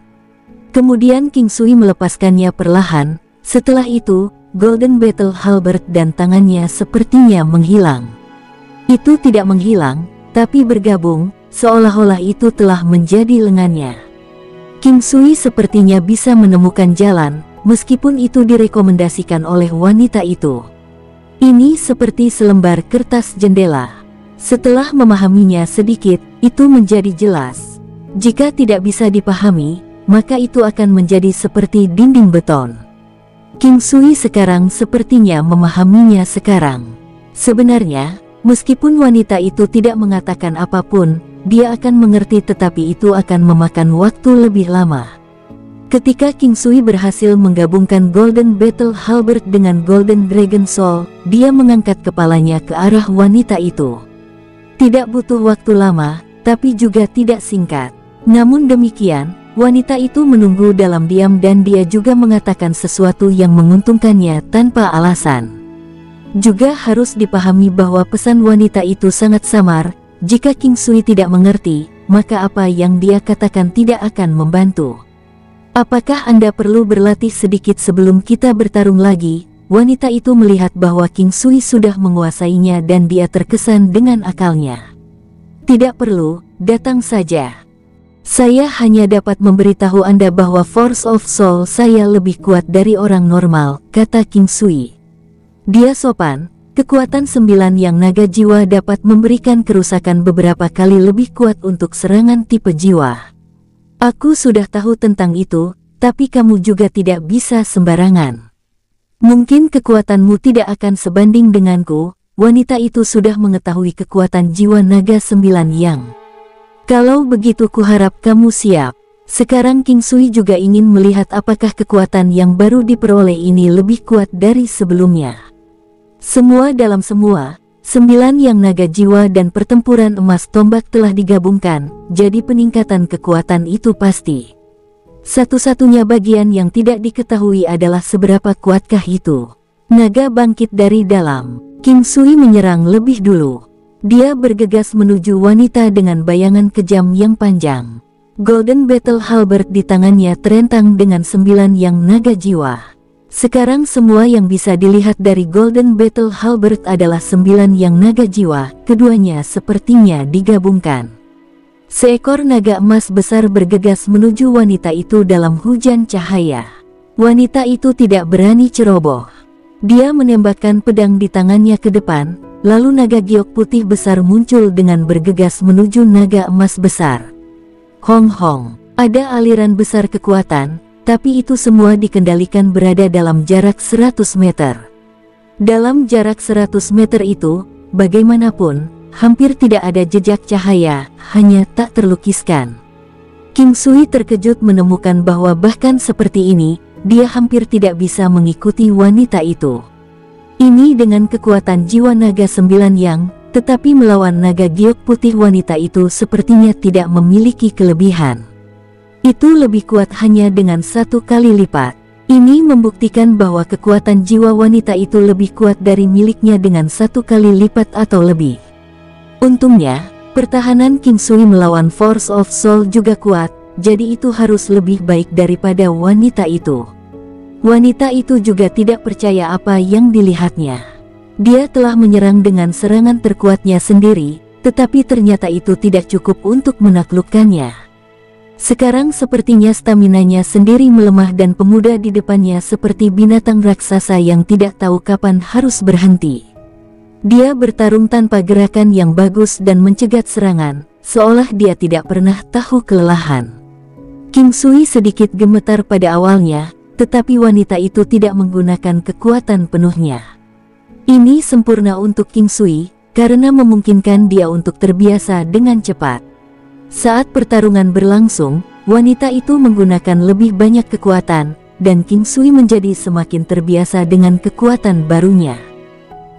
Kemudian King Sui melepaskannya perlahan, setelah itu, Golden Battle Halberd dan tangannya sepertinya menghilang. Itu tidak menghilang, tapi bergabung, seolah-olah itu telah menjadi lengannya. King Sui sepertinya bisa menemukan jalan, meskipun itu direkomendasikan oleh wanita itu. Ini seperti selembar kertas jendela. Setelah memahaminya sedikit, itu menjadi jelas. Jika tidak bisa dipahami, maka itu akan menjadi seperti dinding beton. King Sui sekarang sepertinya memahaminya sekarang. Sebenarnya, Meskipun wanita itu tidak mengatakan apapun, dia akan mengerti, tetapi itu akan memakan waktu lebih lama. Ketika King Sui berhasil menggabungkan Golden Battle Halberd dengan Golden Dragon Soul, dia mengangkat kepalanya ke arah wanita itu. Tidak butuh waktu lama, tapi juga tidak singkat. Namun demikian, wanita itu menunggu dalam diam dan dia juga mengatakan sesuatu yang menguntungkannya tanpa alasan. Juga harus dipahami bahwa pesan wanita itu sangat samar. Jika King Sui tidak mengerti, maka apa yang dia katakan tidak akan membantu. Apakah Anda perlu berlatih sedikit sebelum kita bertarung lagi? Wanita itu melihat bahwa King Sui sudah menguasainya dan dia terkesan dengan akalnya. Tidak perlu, datang saja. Saya hanya dapat memberitahu Anda bahwa Force of Soul saya lebih kuat dari orang normal, kata King Sui. Dia sopan, kekuatan 9 yang naga jiwa dapat memberikan kerusakan beberapa kali lebih kuat untuk serangan tipe jiwa. Aku sudah tahu tentang itu, tapi kamu juga tidak bisa sembarangan. Mungkin kekuatanmu tidak akan sebanding denganku. Wanita itu sudah mengetahui kekuatan jiwa naga 9 yang. Kalau begitu kuharap kamu siap. Sekarang King Sui juga ingin melihat apakah kekuatan yang baru diperoleh ini lebih kuat dari sebelumnya. Semua dalam semua, 9 yang naga jiwa dan pertempuran emas tombak telah digabungkan, jadi peningkatan kekuatan itu pasti. Satu-satunya bagian yang tidak diketahui adalah seberapa kuatkah itu. Naga bangkit dari dalam. King Sui menyerang lebih dulu. Dia bergegas menuju wanita dengan bayangan kejam yang panjang. Golden Battle Halberd di tangannya terentang dengan 9 yang naga jiwa. Sekarang semua yang bisa dilihat dari Golden Battle Halberd adalah 9 yang naga jiwa, keduanya sepertinya digabungkan. Seekor naga emas besar bergegas menuju wanita itu dalam hujan cahaya. Wanita itu tidak berani ceroboh. Dia menembakkan pedang di tangannya ke depan, lalu naga giok putih besar muncul dengan bergegas menuju naga emas besar. Hong hong, ada aliran besar kekuatan. Tapi itu semua dikendalikan berada dalam jarak 100 meter. Dalam jarak 100 meter itu, bagaimanapun, hampir tidak ada jejak cahaya, hanya tak terlukiskan. King Sui terkejut menemukan bahwa bahkan seperti ini, dia hampir tidak bisa mengikuti wanita itu. Ini dengan kekuatan jiwa naga 9 yang, tetapi melawan naga giok putih wanita itu sepertinya tidak memiliki kelebihan. Itu lebih kuat hanya dengan 1 kali lipat. Ini membuktikan bahwa kekuatan jiwa wanita itu lebih kuat dari miliknya dengan 1 kali lipat atau lebih. Untungnya, pertahanan King Sui melawan Force of Soul juga kuat, jadi itu harus lebih baik daripada wanita itu. Wanita itu juga tidak percaya apa yang dilihatnya. Dia telah menyerang dengan serangan terkuatnya sendiri, tetapi ternyata itu tidak cukup untuk menaklukkannya. Sekarang sepertinya staminanya sendiri melemah dan pemuda di depannya seperti binatang raksasa yang tidak tahu kapan harus berhenti. Dia bertarung tanpa gerakan yang bagus dan mencegat serangan, seolah dia tidak pernah tahu kelelahan. King Sui sedikit gemetar pada awalnya, tetapi wanita itu tidak menggunakan kekuatan penuhnya. Ini sempurna untuk King Sui, karena memungkinkan dia untuk terbiasa dengan cepat. Saat pertarungan berlangsung, wanita itu menggunakan lebih banyak kekuatan, dan King Sui menjadi semakin terbiasa dengan kekuatan barunya.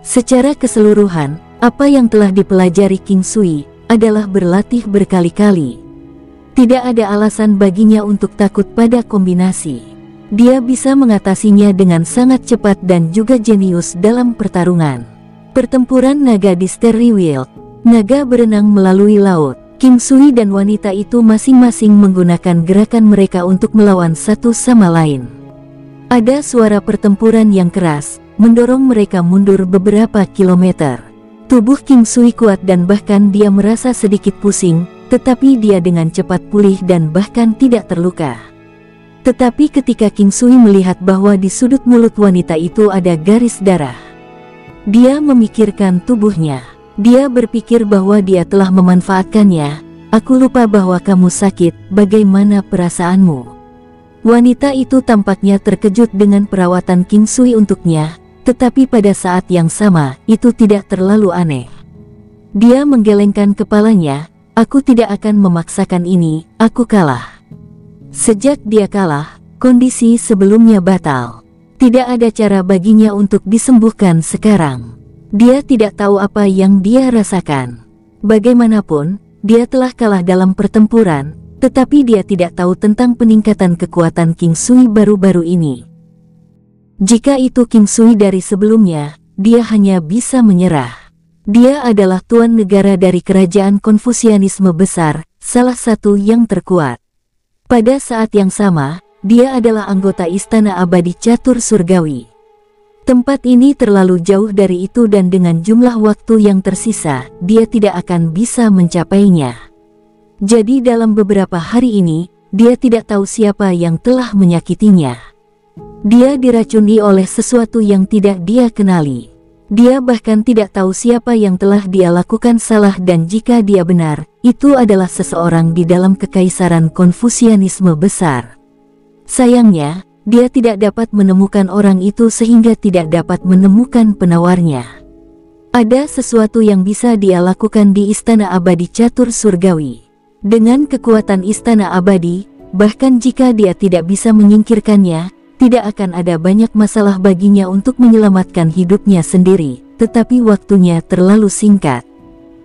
Secara keseluruhan, apa yang telah dipelajari King Sui adalah berlatih berkali-kali. Tidak ada alasan baginya untuk takut pada kombinasi. Dia bisa mengatasinya dengan sangat cepat dan juga jenius dalam pertarungan. Pertempuran naga di Starry Wild. Naga berenang melalui laut. King Sui dan wanita itu masing-masing menggunakan gerakan mereka untuk melawan satu sama lain. Ada suara pertempuran yang keras, mendorong mereka mundur beberapa kilometer. Tubuh King Sui kuat dan bahkan dia merasa sedikit pusing, tetapi dia dengan cepat pulih dan bahkan tidak terluka. Tetapi ketika King Sui melihat bahwa di sudut mulut wanita itu ada garis darah, dia memikirkan tubuhnya. Dia berpikir bahwa dia telah memanfaatkannya. Aku lupa bahwa kamu sakit, bagaimana perasaanmu? Wanita itu tampaknya terkejut dengan perawatan King Sui untuknya, tetapi pada saat yang sama, itu tidak terlalu aneh. Dia menggelengkan kepalanya. Aku tidak akan memaksakan ini, aku kalah. Sejak dia kalah, kondisi sebelumnya batal. Tidak ada cara baginya untuk disembuhkan sekarang. Dia tidak tahu apa yang dia rasakan. Bagaimanapun, dia telah kalah dalam pertempuran, tetapi dia tidak tahu tentang peningkatan kekuatan King Sui baru-baru ini. Jika itu King Sui dari sebelumnya, dia hanya bisa menyerah. Dia adalah tuan negara dari kerajaan Konfusianisme besar, salah satu yang terkuat. Pada saat yang sama, dia adalah anggota Istana Abadi Catur Surgawi. Tempat ini terlalu jauh dari itu dan dengan jumlah waktu yang tersisa, dia tidak akan bisa mencapainya. Jadi dalam beberapa hari ini, dia tidak tahu siapa yang telah menyakitinya. Dia diracuni oleh sesuatu yang tidak dia kenali. Dia bahkan tidak tahu siapa yang telah dia lakukan salah dan jika dia benar, itu adalah seseorang di dalam kekaisaran Konfusianisme besar. Sayangnya, dia tidak dapat menemukan orang itu sehingga tidak dapat menemukan penawarnya. Ada sesuatu yang bisa dia lakukan di Istana Abadi Catur Surgawi. Dengan kekuatan Istana Abadi, bahkan jika dia tidak bisa menyingkirkannya, tidak akan ada banyak masalah baginya untuk menyelamatkan hidupnya sendiri, tetapi waktunya terlalu singkat.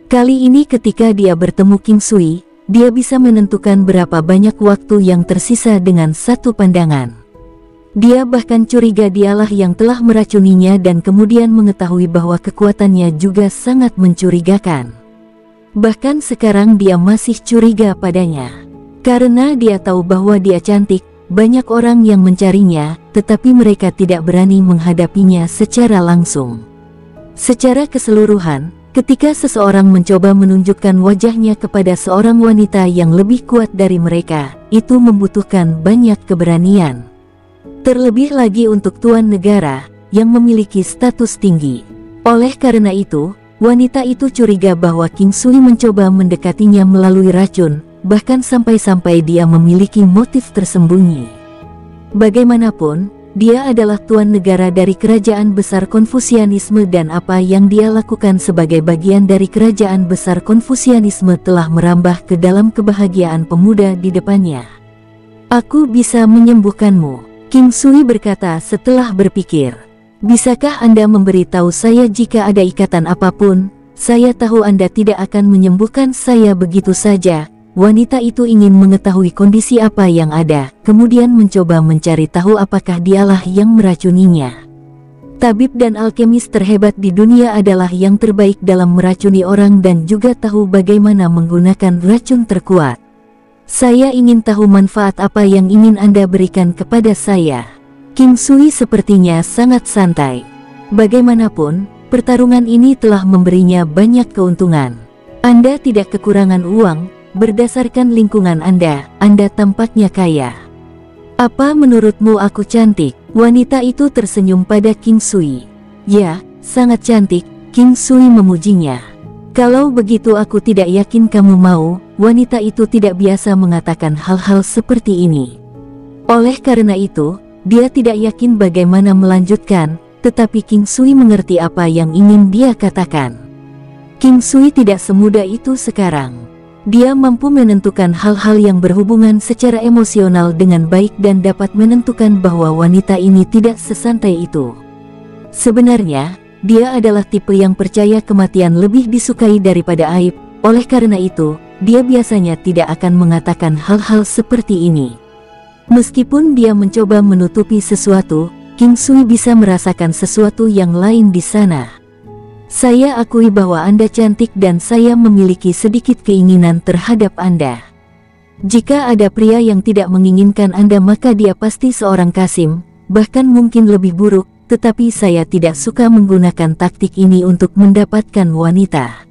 Kali ini ketika dia bertemu King Sui, dia bisa menentukan berapa banyak waktu yang tersisa dengan satu pandangan. Dia bahkan curiga dialah yang telah meracuninya dan kemudian mengetahui bahwa kekuatannya juga sangat mencurigakan. Bahkan sekarang dia masih curiga padanya. Karena dia tahu bahwa dia cantik, banyak orang yang mencarinya, tetapi mereka tidak berani menghadapinya secara langsung. Secara keseluruhan, ketika seseorang mencoba menunjukkan wajahnya kepada seorang wanita yang lebih kuat dari mereka, itu membutuhkan banyak keberanian. Terlebih lagi untuk tuan negara, yang memiliki status tinggi. Oleh karena itu, wanita itu curiga bahwa King Sui mencoba mendekatinya melalui racun, bahkan sampai-sampai dia memiliki motif tersembunyi. Bagaimanapun, dia adalah tuan negara dari kerajaan besar Konfusianisme dan apa yang dia lakukan sebagai bagian dari kerajaan besar Konfusianisme telah merambah ke dalam kebahagiaan pemuda di depannya. Aku bisa menyembuhkanmu, King Sui berkata setelah berpikir. Bisakah Anda memberitahu saya jika ada ikatan apapun? Saya tahu Anda tidak akan menyembuhkan saya begitu saja. Wanita itu ingin mengetahui kondisi apa yang ada, kemudian mencoba mencari tahu apakah dialah yang meracuninya. Tabib dan alkemis terhebat di dunia adalah yang terbaik dalam meracuni orang dan juga tahu bagaimana menggunakan racun terkuat. Saya ingin tahu manfaat apa yang ingin Anda berikan kepada saya. King Sui sepertinya sangat santai. Bagaimanapun, pertarungan ini telah memberinya banyak keuntungan. Anda tidak kekurangan uang. Berdasarkan lingkungan Anda tampaknya kaya. Apa menurutmu aku cantik? Wanita itu tersenyum pada King Sui. Ya, sangat cantik, King Sui memujinya. Kalau begitu aku tidak yakin kamu mau. Wanita itu tidak biasa mengatakan hal-hal seperti ini. Oleh karena itu, dia tidak yakin bagaimana melanjutkan, tetapi King Sui mengerti apa yang ingin dia katakan. King Sui tidak semudah itu sekarang. Dia mampu menentukan hal-hal yang berhubungan secara emosional dengan baik dan dapat menentukan bahwa wanita ini tidak sesantai itu. Sebenarnya, dia adalah tipe yang percaya kematian lebih disukai daripada aib. Oleh karena itu, dia biasanya tidak akan mengatakan hal-hal seperti ini. Meskipun dia mencoba menutupi sesuatu, King Sui bisa merasakan sesuatu yang lain di sana. Saya akui bahwa Anda cantik dan saya memiliki sedikit keinginan terhadap Anda. Jika ada pria yang tidak menginginkan Anda maka dia pasti seorang kasim, bahkan mungkin lebih buruk, tetapi saya tidak suka menggunakan taktik ini untuk mendapatkan wanita.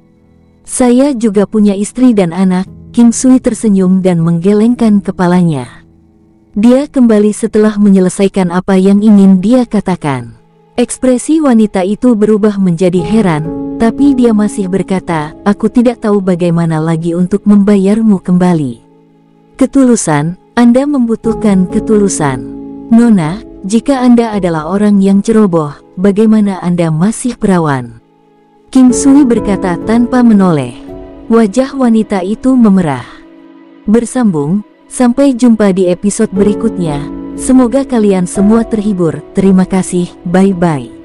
Saya juga punya istri dan anak. King Sui tersenyum dan menggelengkan kepalanya. Dia kembali setelah menyelesaikan apa yang ingin dia katakan. Ekspresi wanita itu berubah menjadi heran, tapi dia masih berkata, aku tidak tahu bagaimana lagi untuk membayarmu kembali. Ketulusan, Anda membutuhkan ketulusan. Nona, jika Anda adalah orang yang ceroboh, bagaimana Anda masih perawan? King Sui berkata tanpa menoleh. Wajah wanita itu memerah. Bersambung, sampai jumpa di episode berikutnya. Semoga kalian semua terhibur. Terima kasih, bye-bye.